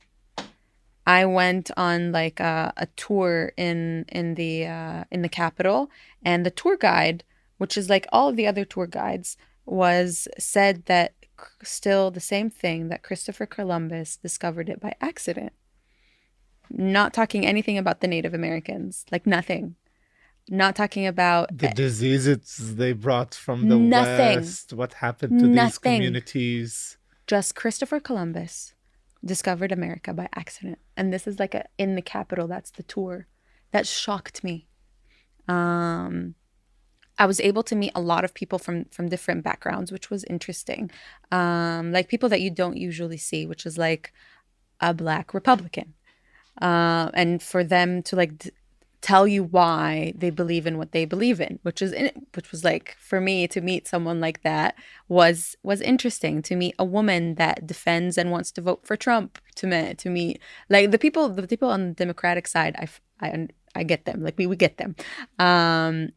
I went on like a tour in the capital, and the tour guide, which is like all of the other tour guides, was said that still the same thing, that Christopher Columbus discovered it by accident. Not talking anything about the Native Americans, like nothing. Not talking about The diseases they brought from the nothing. West, what happened to these Nothing. communities. Just Christopher Columbus discovered America by accident. And this is like in the capital, that's the tour. That shocked me. I was able to meet a lot of people from different backgrounds, which was interesting. Like people that you don't usually see, which is like a Black Republican. And for them to like tell you why they believe in what they believe in, which was like, for me to meet someone like that was interesting. To meet a woman that defends and wants to vote for Trump, to meet like the people on the Democratic side, I get them, like we get them. And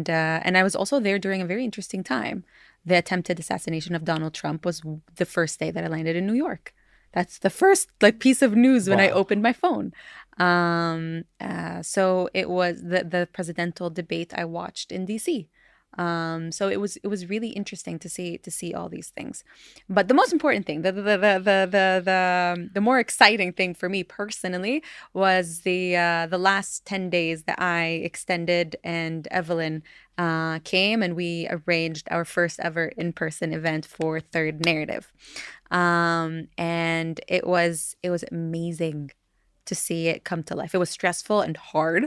I was also there during a very interesting time. The attempted assassination of Donald Trump was the first day that I landed in New York. That's the first like piece of news when I opened my phone. So it was the presidential debate I watched in DC. So it was really interesting to see all these things. But the most important thing, the more exciting thing for me personally was the last 10 days that I extended, and Evelyn came, and we arranged our first ever in-person event for Third Narrative. And it was amazing to see it come to life. It was stressful and hard,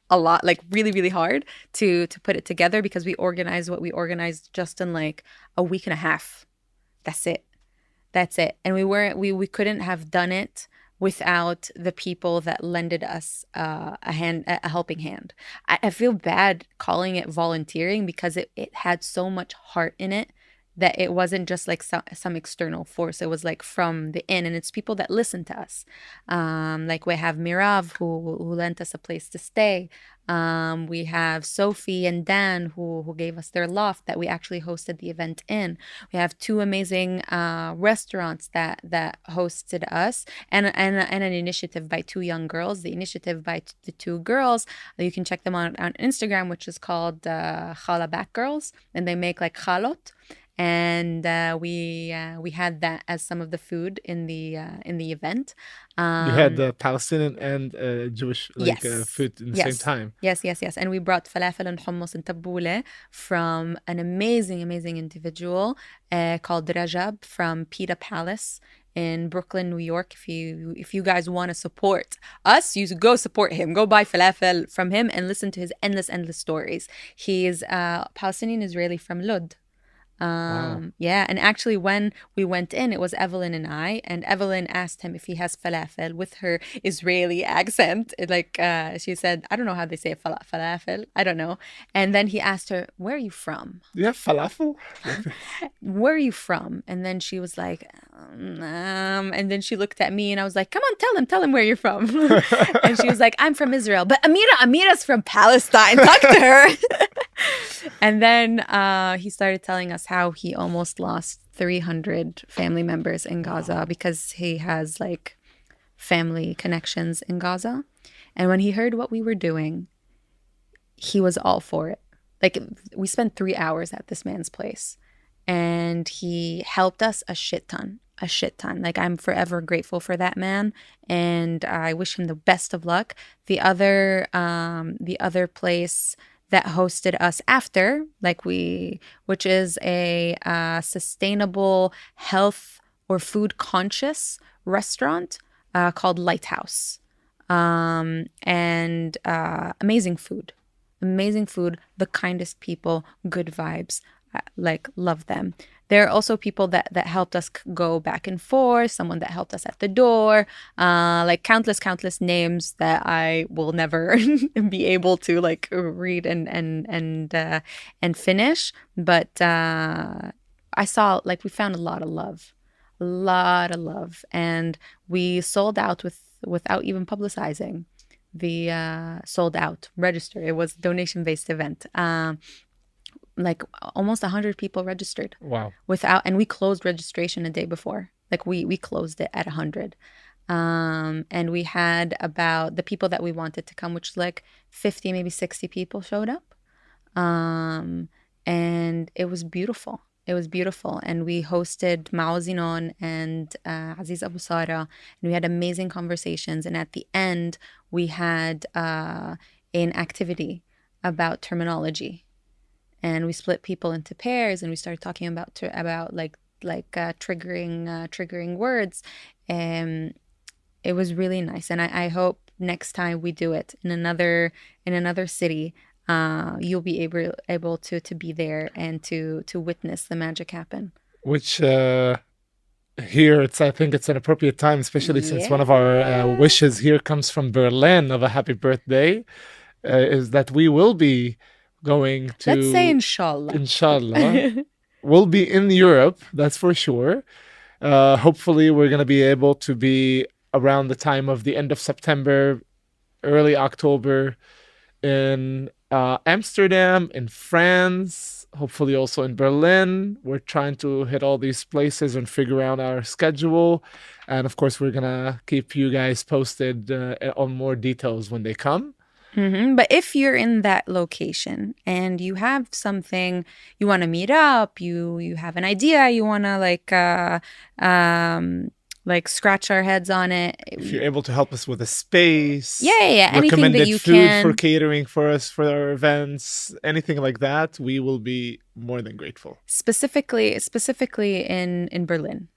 a lot, like really, really hard to put it together, because we organized what we organized just in like a week and a half. That's it. And we couldn't have done it without the people that lended us a helping hand. I feel bad calling it volunteering because it had so much heart in it that it wasn't just like some external force. It was like from the in, and it's people that listen to us. Like we have Mirav who lent us a place to stay. We have Sophie and Dan who gave us their loft that we actually hosted the event in. We have two amazing restaurants that hosted us, and an initiative by two young girls. The initiative by the two girls, you can check them on Instagram, which is called Chala Back Girls, and they make like chalot. And we had that as some of the food in the event. You had the Palestinian and Jewish food in the same time. Yes. And we brought falafel and hummus and tabbouleh from an amazing individual called Rajab from Pita Palace in Brooklyn, New York. If you guys want to support us, you go support him. Go buy falafel from him and listen to his endless stories. He is Palestinian Israeli from Lod. Wow. Yeah, and actually when we went in, it was Evelyn and I, and Evelyn asked him if he has falafel with her Israeli accent. She said, I don't know how they say falafel, I don't know. And then he asked her, where are you from? Yeah, falafel? Where are you from? And then she was like, and then she looked at me and I was like, come on, tell him where you're from. And she was like, I'm from Israel, but Amira's from Palestine, talk to her. And then he started telling us how he almost lost 300 family members in Gaza because he has like family connections in Gaza. And when he heard what we were doing, he was all for it. Like, we spent 3 hours at this man's place and he helped us a shit ton. Like, I'm forever grateful for that man, and I wish him the best of luck. The other place that hosted us after, which is a sustainable health or food conscious restaurant called Lighthouse. And amazing food, the kindest people, good vibes, love them. There are also people that helped us go back and forth, someone that helped us at the door, countless names that I will never be able to read and finish. But I saw, we found a lot of love, and we sold out without even publicizing the sold out register. It was a donation-based event. Almost 100 people registered. Wow. And we closed registration a day before. We closed it at 100. And we had about the people that we wanted to come, which is 50, maybe 60 people showed up. And it was beautiful. And we hosted Mao Zinon and Aziz Abu Sara, and we had amazing conversations. And at the end, we had an activity about terminology. And we split people into pairs, and we started talking about triggering words. It was really nice, and I hope next time we do it in another city, you'll be able to be there and to witness the magic happen. Which here I think it's an appropriate time, especially since one of our wishes here comes from Berlin of a happy birthday, is that we will be going to, let's say, inshallah we'll be in Europe, that's for sure. Hopefully we're going to be able to be around the time of the end of September, early October, in Amsterdam, in France, hopefully also in Berlin. We're trying to hit all these places and figure out our schedule, and of course we're gonna keep you guys posted on more details when they come. Mm-hmm. But if you're in that location and you have something you want to meet up, you have an idea, you want to scratch our heads on it. If you're able to help us with a space, anything that you food can for catering for us for our events, anything like that, we will be more than grateful. Specifically in Berlin.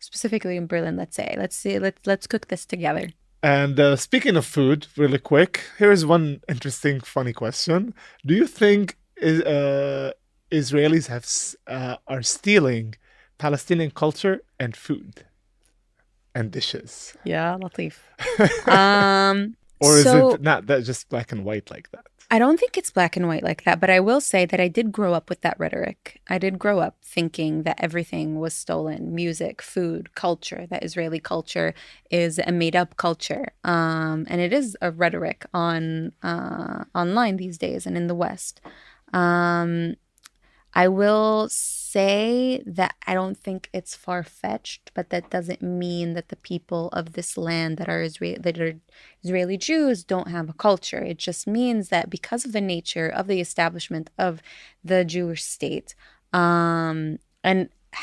Let's cook this together. And speaking of food, really quick, here's one interesting, funny question. Do you think Israelis are stealing Palestinian culture and food and dishes? Yeah, Latif. Or is it not that just black and white like that? I don't think it's black and white like that, but I will say that I did grow up with that rhetoric. I did grow up thinking that everything was stolen: music, food, culture, that Israeli culture is a made-up culture. And it is a rhetoric on online these days and in the West. Um, I will say that I don't think it's far-fetched, but that doesn't mean that the people of this land that are Israeli Jews don't have a culture. It just means that because of the nature of the establishment of the Jewish state, and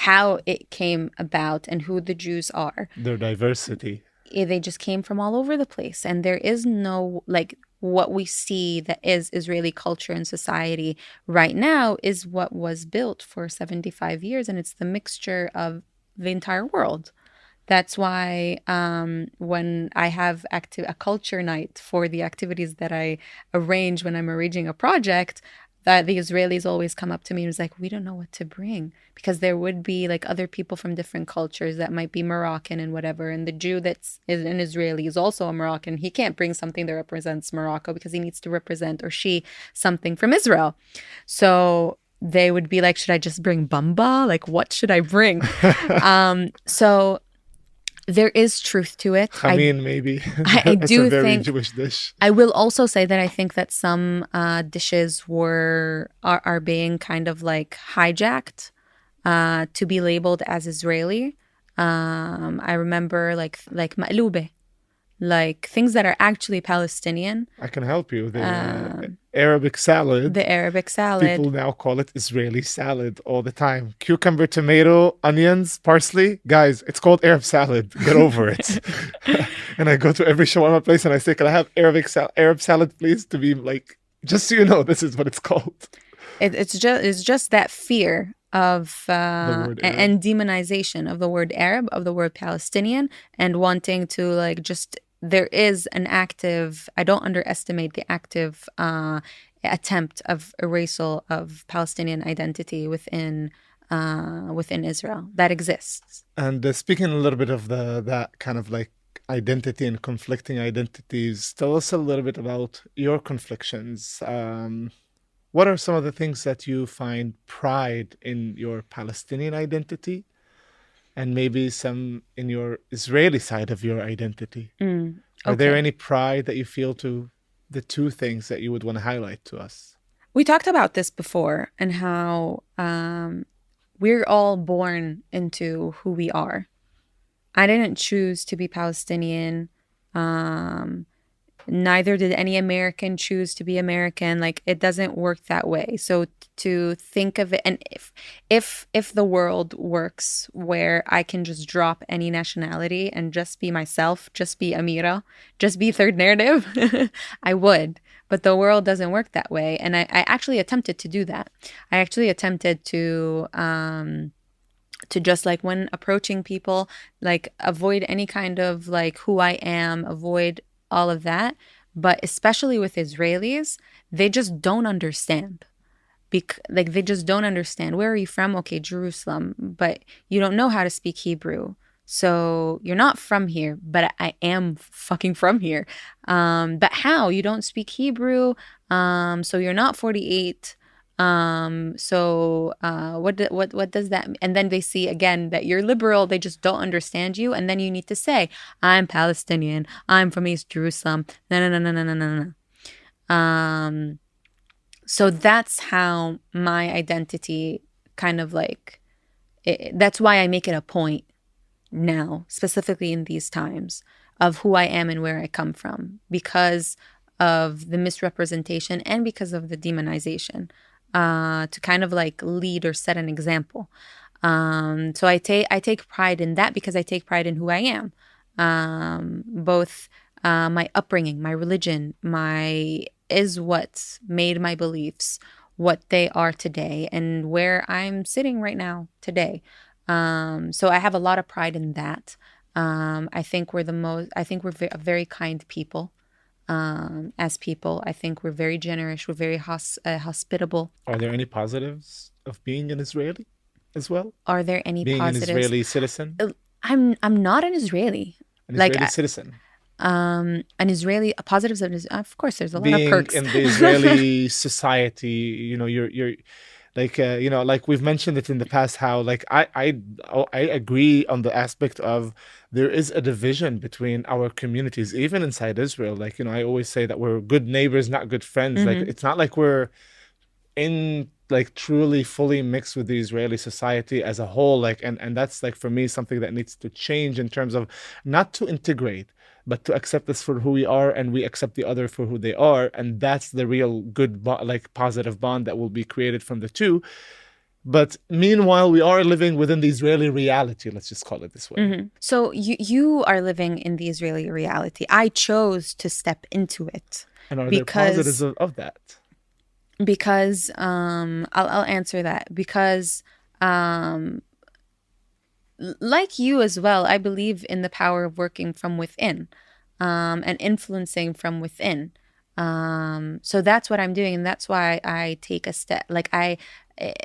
how it came about and who the Jews are, Their diversity. they just came from all over the place, and there is no like what we see that is Israeli culture and society right now is what was built for 75 years, and it's the mixture of the entire world. That's why when I have a culture night for the activities that I arrange when I'm arranging a project, that the Israelis always come up to me and was like, we don't know what to bring, because there would be like other people from different cultures that might be Moroccan and whatever, and the Jew that's is an Israeli is also a Moroccan. He can't bring something that represents Morocco because he needs to represent, or she, something from Israel. So they would be like, should I just bring bamba? Like, what should I bring? So there is truth to it. I mean, maybe. I It's do a very think Jewish dish. I will also say that I think that some dishes are being kind of like hijacked to be labeled as Israeli. I remember like maqlube, like things that are actually Palestinian. I can help you. The Arabic salad. The Arabic salad. People now call it Israeli salad all the time. Cucumber, tomato, onions, parsley. Guys, it's called Arab salad. Get over it. And I go to every shawarma place and I say, can I have Arab salad, please? To be like, just so you know, this is what it's called. It's just that fear of and demonization of the word Arab, of the word Palestinian, and wanting to like just, there is an active, I don't underestimate the active attempt of erasal of Palestinian identity within Israel that exists. And speaking a little bit of that kind of like identity and conflicting identities, tell us a little bit about your conflictions. What are some of the things that you find pride in your Palestinian identity, and maybe some in your Israeli side of your identity? Are there any pride that you feel to the two things that you would want to highlight to us? We talked about this before, and how we're all born into who we are. I didn't choose to be Palestinian. Neither did any American choose to be American. Like, it doesn't work that way. So to think of it, and if the world works where I can just drop any nationality and just be myself, just be Amira, just be third narrative, I would. But the world doesn't work that way. And I actually attempted to do that. I actually attempted to just like when approaching people, like avoid any kind of like who I am, avoid all of that. But especially with Israelis, they just don't understand. Like, they just don't understand. Where are you from? Okay, Jerusalem. But you don't know how to speak Hebrew. So you're not from here, but I am fucking from here. But how? You don't speak Hebrew. So you're not 48. What does that mean? And then they see again that you're liberal, they just don't understand you, and then you need to say, I'm Palestinian, I'm from East Jerusalem. No. So that's how my identity kind of like that's why I make it a point now, specifically in these times, of who I am and where I come from, because of the misrepresentation and because of the demonization. To kind of like lead or set an example. So I take pride in that, because I take pride in who I am. Both my upbringing, my religion, is what made my beliefs what they are today, and where I'm sitting right now today. So I have a lot of pride in that. I think we're a very kind people. As people, I think we're very generous. We're very hospitable. Are there any positives of being an Israeli as well? Are there any being positives? Being an Israeli citizen? I'm not an Israeli. An Israeli citizen. positives of course, there's a lot of Being perks. in the Israeli society, you're like like we've mentioned it in the past, how like I agree on the aspect of there is a division between our communities even inside Israel. Like I always say that we're good neighbors, not good friends. Like it's not like we're in like truly fully mixed with the Israeli society as a whole. Like and that's like for me something that needs to change in terms of not to integrate, but to accept us for who we are, and we accept the other for who they are, and that's the real good like positive bond that will be created from the two. But meanwhile, we are living within the Israeli reality, let's just call it this way. So you are living in the Israeli reality. I chose to step into it. And are there positives of that? Because I'll answer that. Because like you as well, I believe in the power of working from within, and influencing from within. So that's what I'm doing, and that's why I take a step. Like I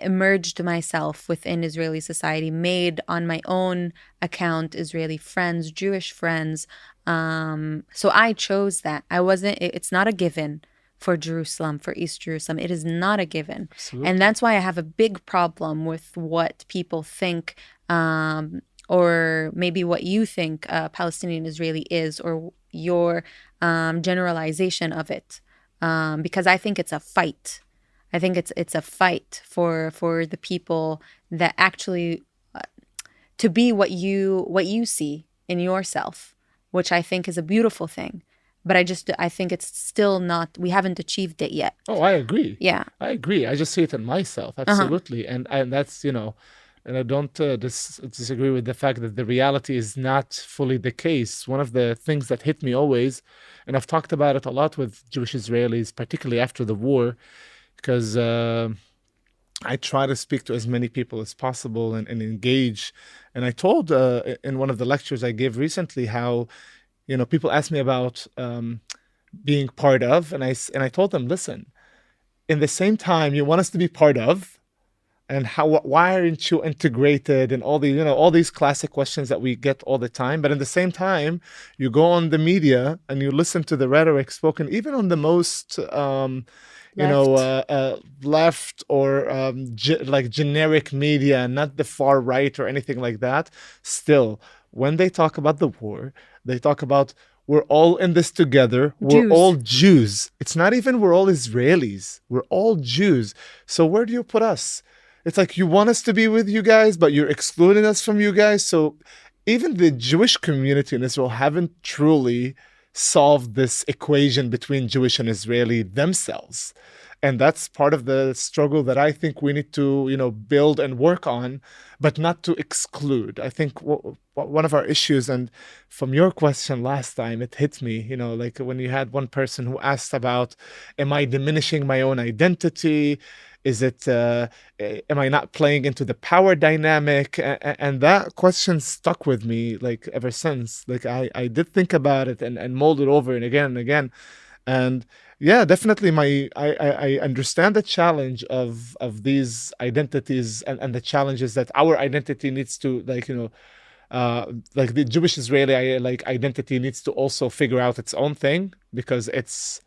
immersed myself within Israeli society, made on my own account Israeli friends, Jewish friends. So I chose that. It's not a given for Jerusalem, for East Jerusalem. It is not a given. Absolutely. And that's why I have a big problem with what people think, or maybe what you think Palestinian Israeli is, or your generalization of it. Because I think it's a fight. I think it's a fight for the people that actually to be what you see in yourself, which I think is a beautiful thing. But I think it's still not, we haven't achieved it yet. Oh, I agree. Yeah. I agree. I just see it in myself. Absolutely. And that's, and I don't disagree with the fact that the reality is not fully the case. One of the things that hit me always, and I've talked about it a lot with Jewish Israelis, particularly after the war, because I try to speak to as many people as possible and engage. And I told in one of the lectures I gave recently how, people ask me about being part of, and I told them, listen, in the same time you want us to be part of, and why aren't you integrated, and all the all these classic questions that we get all the time. But at the same time, you go on the media and you listen to the rhetoric spoken even on the most left or like generic media, not the far right or anything like that. Still, when they talk about the war, they talk about we're all in this together. We're all Jews. It's not even we're all Israelis. We're all Jews. So where do you put us? It's like you want us to be with you guys, but you're excluding us from you guys. So even the Jewish community in Israel haven't truly solved this equation between Jewish and Israeli themselves. And that's part of the struggle that I think we need to, build and work on, but not to exclude. I think one of our issues, and from your question last time, it hit me, like when you had one person who asked about, am I diminishing my own identity? Is it, am I not playing into the power dynamic? And that question stuck with me like ever since. Like I did think about it and mulled it over and again. And yeah, definitely I understand the challenge of these identities and the challenges that our identity needs to like the Jewish Israeli identity needs to also figure out its own thing, because it's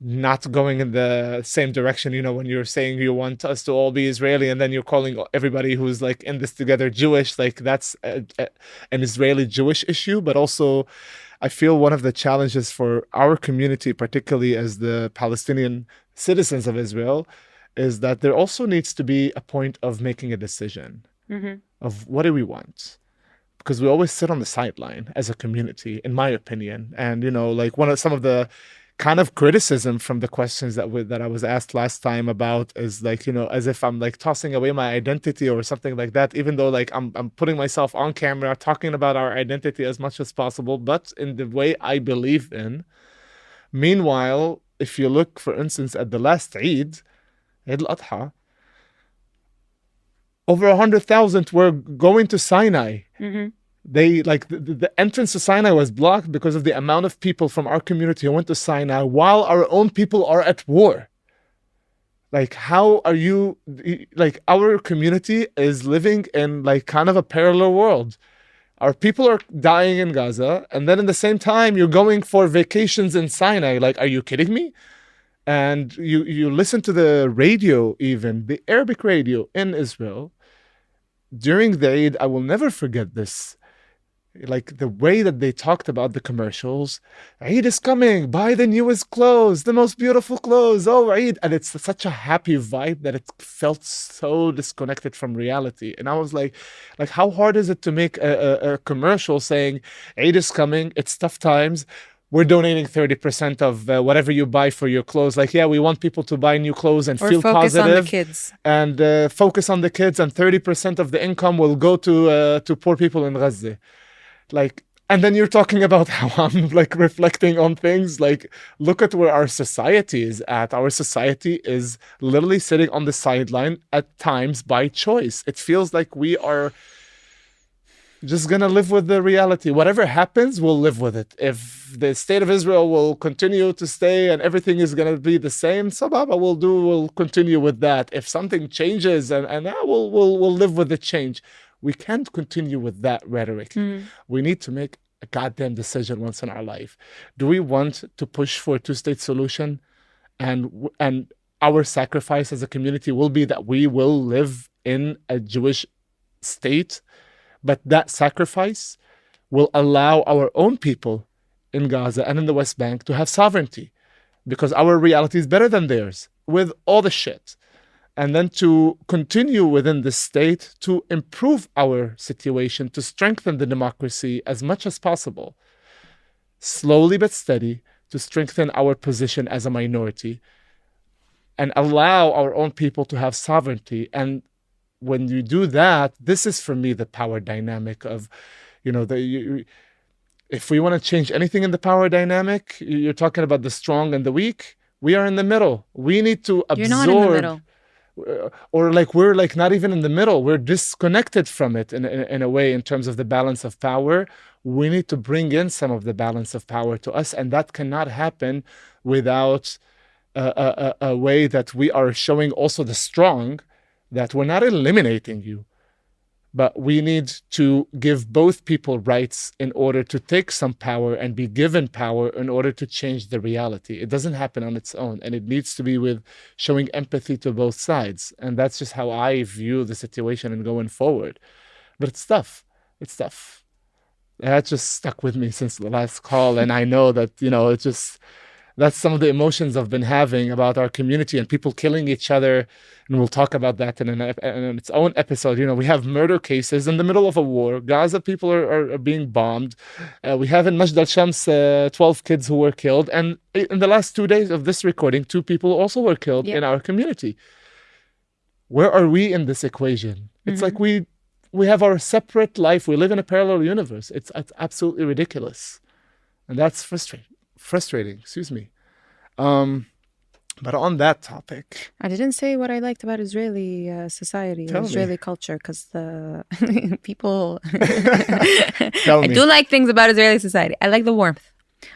not going in the same direction. When you're saying you want us to all be Israeli and then you're calling everybody who's like in this together Jewish, like that's an Israeli Jewish issue. But also I feel one of the challenges for our community, particularly as the Palestinian citizens of Israel, is that there also needs to be a point of making a decision of what do we want? Because we always sit on the sideline as a community, in my opinion. And, like some of the kind of criticism from the questions that I was asked last time about is like, as if I'm like tossing away my identity or something like that, even though like I'm putting myself on camera, talking about our identity as much as possible, but in the way I believe in. Meanwhile, if you look, for instance, at the last Eid al-Adha, over 100,000 were going to Sinai. They like the entrance to Sinai was blocked because of the amount of people from our community who went to Sinai while our own people are at war. Like, how are you, like, our community is living in like kind of a parallel world. Our people are dying in Gaza, and then in the same time, you're going for vacations in Sinai. Like, are you kidding me? And you listen to the radio, even the Arabic radio in Israel during the Eid. I will never forget this. Like the way that they talked about the commercials. Eid is coming, buy the newest clothes, the most beautiful clothes. Oh, Eid. And it's such a happy vibe that it felt so disconnected from reality. And I was like how hard is it to make a commercial saying Eid is coming, it's tough times, we're donating 30% of whatever you buy for your clothes. Like, yeah, we want people to buy new clothes and feel focus positive. on the kids. And focus on the kids, and 30% of the income will go to poor people in Gaza. Like, and then you're talking about how I'm like reflecting on things. Like, look at where our society is at. Our society is literally sitting on the sideline at times by choice. It feels like we are just gonna live with the reality. Whatever happens, we'll live with it. If the state of Israel will continue to stay and everything is gonna be the same, sababa, we'll continue with that. If something changes, and we'll live with the change. We can't continue with that rhetoric. We need to make a goddamn decision once in our life. Do we want to push for a two-state solution? And our sacrifice as a community will be that we will live in a Jewish state, but that sacrifice will allow our own people in Gaza and in the West Bank to have sovereignty, because our reality is better than theirs with all the shit. And then to continue within the state to improve our situation, to strengthen the democracy as much as possible, slowly but steady, to strengthen our position as a minority and allow our own people to have sovereignty. And when you do that, this is for me the power dynamic of, if we want to change anything in the power dynamic, you're talking about the strong and the weak. We are in the middle. We need to absorb. You're not in the middle. Or like we're like not even in the middle. We're disconnected from it in a way in terms of the balance of power. We need to bring in some of the balance of power to us, and that cannot happen without a way that we are showing also the strong that we're not eliminating you, but we need to give both people rights in order to take some power and be given power in order to change the reality. It doesn't happen on its own, and it needs to be with showing empathy to both sides. And that's just how I view the situation and going forward. But it's tough. It's tough. That just stuck with me since the last call, and I know that, it's just... That's some of the emotions I've been having about our community and people killing each other. And we'll talk about that in its own episode. We have murder cases in the middle of a war. Gaza people are being bombed. We have in Majd al-Shams 12 kids who were killed. And in the last 2 days of this recording, 2 people also were killed in our community. Where are we in this equation? It's like we have our separate life. We live in a parallel universe. It's absolutely ridiculous. And that's frustrating, excuse me. But on that topic, I didn't say what I liked about Israeli society, or Israeli culture, because the people... I do like things about Israeli society. I like the warmth.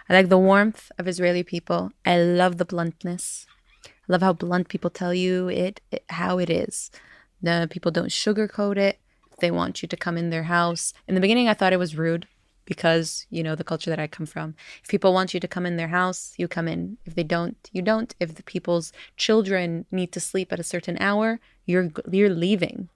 I like the warmth of Israeli people. I love the bluntness. I love how blunt people tell you how it is. The people don't sugarcoat it. They want you to come in their house. In the beginning, I thought it was rude, because, the culture that I come from. If people want you to come in their house, you come in. If they don't, you don't. If the people's children need to sleep at a certain hour, you're leaving.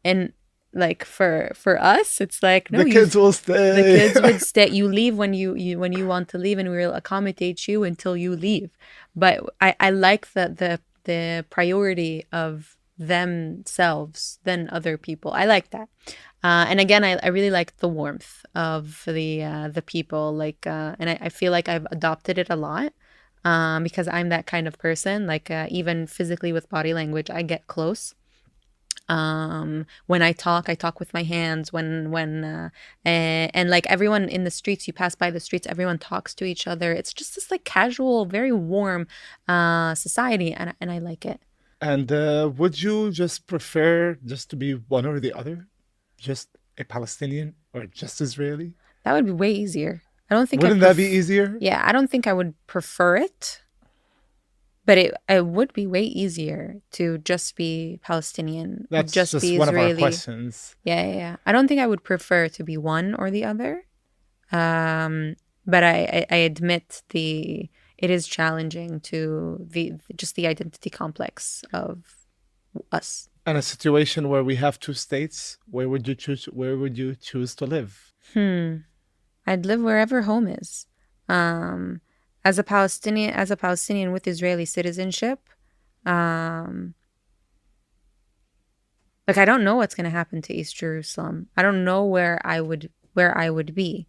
And like for us, it's like, no, the kids will stay. The kids would stay. You leave when you want to leave, and we will accommodate you until you leave. But I like the priority of themselves than other people. I like that. And again, I really like the warmth of the people, like, and I feel like I've adopted it a lot, because I'm that kind of person. Like, even physically with body language, I get close. When I talk with my hands. And like everyone in the streets, you pass by the streets, everyone talks to each other. It's just this like casual, very warm society, and I like it. And would you just prefer just to be one or the other? Just a Palestinian or just Israeli? That would be way easier. I don't think. Wouldn't that be easier? Yeah, I don't think I would prefer it, But it would be way easier to just be Palestinian, That's just just be one of our Israeli. questions. Yeah. I don't think I would prefer to be one or the other. But I admit it is challenging to just the identity complex of us. In a situation where we have two states, where would you choose? Where would you choose to live? I'd live wherever home is. As a Palestinian with Israeli citizenship, like I don't know what's going to happen to East Jerusalem. I don't know where I would be.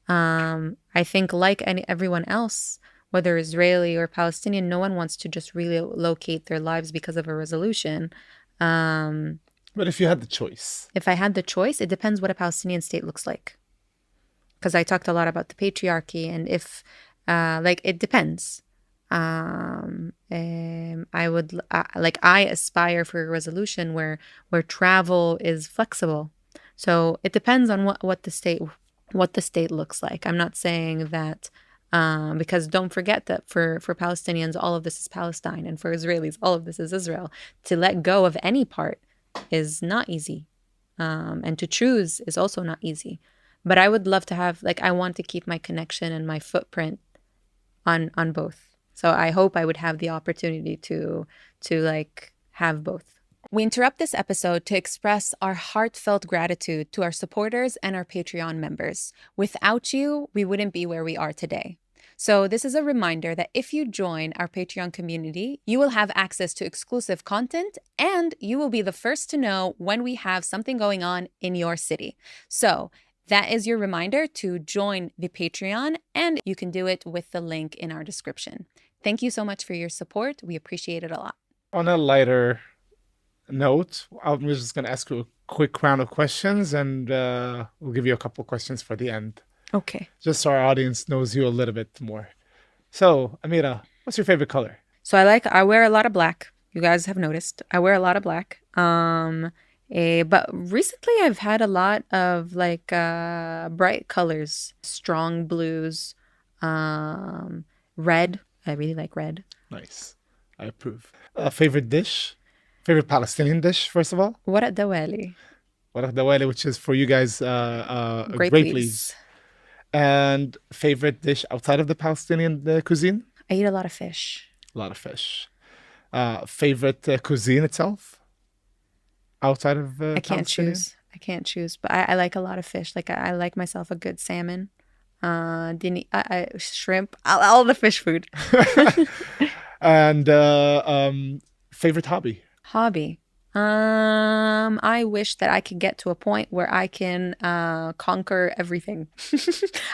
I think like everyone else, whether Israeli or Palestinian, no one wants to just relocate their lives because of a resolution. But if you had the choice, If I had the choice, it depends what a Palestinian state looks like. Because I talked a lot about the patriarchy, and if like it depends. I would I aspire for a resolution where travel is flexible. So it depends on what the state looks like. I'm not saying that because don't forget that for Palestinians all of this is Palestine, and for Israelis all of this is Israel. To let go of any part is not easy, and to choose is also not easy. But I would love to have I want to keep my connection and my footprint on both. So I hope I would have the opportunity to have both. We interrupt this episode to express our heartfelt gratitude to our supporters and our Patreon members. Without you, we wouldn't be where we are today. So this is a reminder that if you join our Patreon community, you will have access to exclusive content, and you will be the first to know when we have something going on in your city. So that is your reminder to join the Patreon, and you can do it with the link in our description. Thank you so much for your support. We appreciate it a lot. On a lighter note, I'm just going to ask you a quick round of questions, and we'll give you a couple questions for the end. Okay. Just so our audience knows you a little bit more. So, Amira, what's your favorite color? So I wear a lot of black. You guys have noticed. I wear a lot of black. But recently I've had a lot of bright colors, strong blues, red. I really like red. Nice. I approve. Favorite dish? Favorite Palestinian dish, first of all? Waraq dawali. Waraq dawali, which is for you guys grape leaves. And favorite dish outside of the Palestinian cuisine? I eat a lot of fish. A lot of fish. Favorite cuisine itself? Outside of I can't choose, but I like a lot of fish. I like myself a good salmon, shrimp, all the fish food. And favorite hobby? I wish that I could get to a point where I can conquer everything.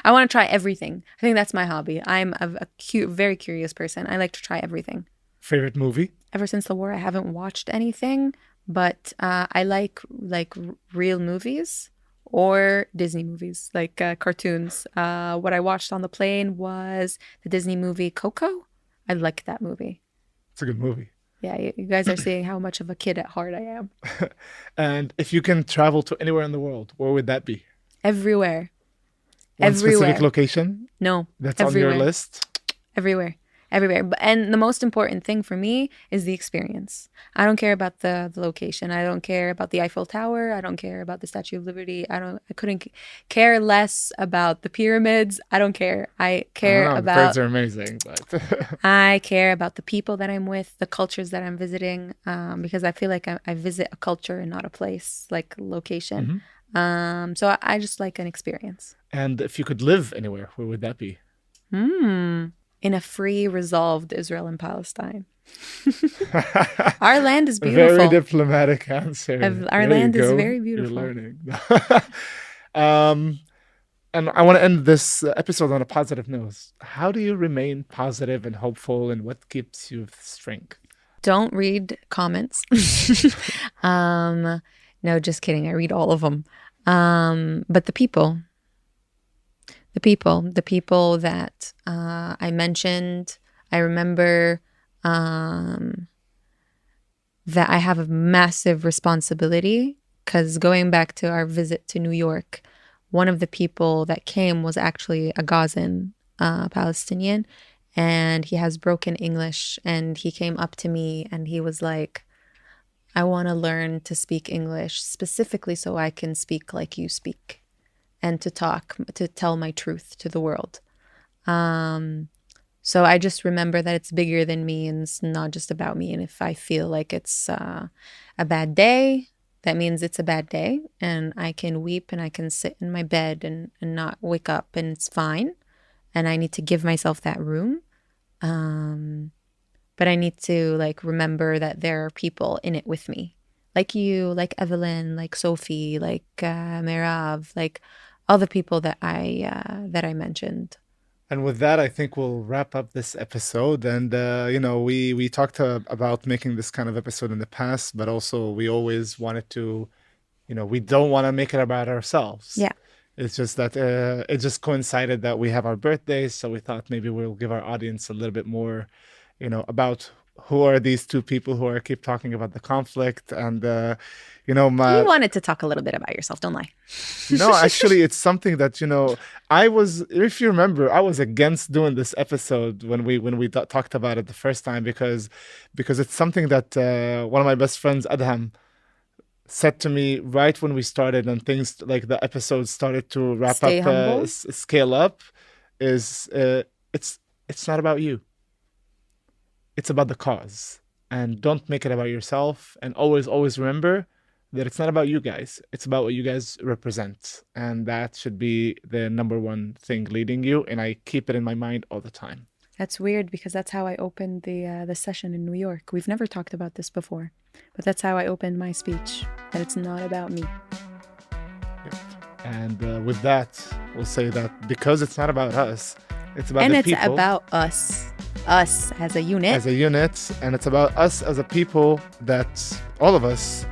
I want to try everything. I think that's my hobby. I'm a very curious person. I like to try everything. Favorite movie? Ever since the war, I haven't watched anything. But I like real movies or Disney movies, cartoons. What I watched on the plane was the Disney movie Coco. I like that movie. It's a good movie. Yeah, you guys are seeing how much of a kid at heart I am. And if you can travel to anywhere in the world, where would that be? Everywhere. One specific location? No. That's everywhere. On your list? Everywhere. And the most important thing for me is the experience. I don't care about the location. I don't care about the Eiffel Tower. I don't care about the Statue of Liberty. I couldn't care less about the pyramids. I don't care. I care about... The birds are amazing, but... I care about the people that I'm with, the cultures that I'm visiting, because I feel like I visit a culture and not a place, like location. Mm-hmm. So I just like an experience. And if you could live anywhere, where would that be? In a free, resolved Israel and Palestine. Our land is beautiful. Very diplomatic answer. Our land is very beautiful. You're learning. And I want to end this episode on a positive note. How do you remain positive and hopeful, and what keeps you with strength? Don't read comments. No, just kidding. I read all of them. But the people that I mentioned, I remember that I have a massive responsibility, because going back to our visit to New York, one of the people that came was actually a Gazan Palestinian, and he has broken English, and he came up to me and he was like, I want to learn to speak English specifically so I can speak like you speak and to tell my truth to the world. So I just remember that it's bigger than me and it's not just about me. And if I feel like it's a bad day, that means it's a bad day, and I can weep and I can sit in my bed and not wake up, and it's fine. And I need to give myself that room. But I need to like remember that there are people in it with me, like you, like Evelyn, like Sophie, like Mirav, like all the people that I mentioned. And with that, I think we'll wrap up this episode. And, we talked about making this kind of episode in the past, but also we always wanted to, we don't want to make it about ourselves. Yeah. It's just that it just coincided that we have our birthdays. So we thought maybe we'll give our audience a little bit more, about who are these two people who keep talking about the conflict. And, You wanted to talk a little bit about yourself, don't lie. No, actually, it's something that, if you remember, I was against doing this episode when we talked about it the first time, because it's something that one of my best friends, Adham, said to me right when we started and things like the episode started to wrap Stay up, humble. Scale up, is it's not about you. It's about the cause. And don't make it about yourself. And always remember that it's not about you guys. It's about what you guys represent. And that should be the number one thing leading you. And I keep it in my mind all the time. That's weird, because that's how I opened the session in New York. We've never talked about this before, but that's how I opened my speech, that it's not about me. Yep. And with that, we'll say that because it's not about us, it's about and the it's people. about us as a unit. As a unit, and it's about us as a people, that all of us,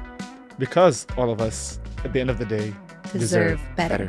because all of us, at the end of the day, deserve better.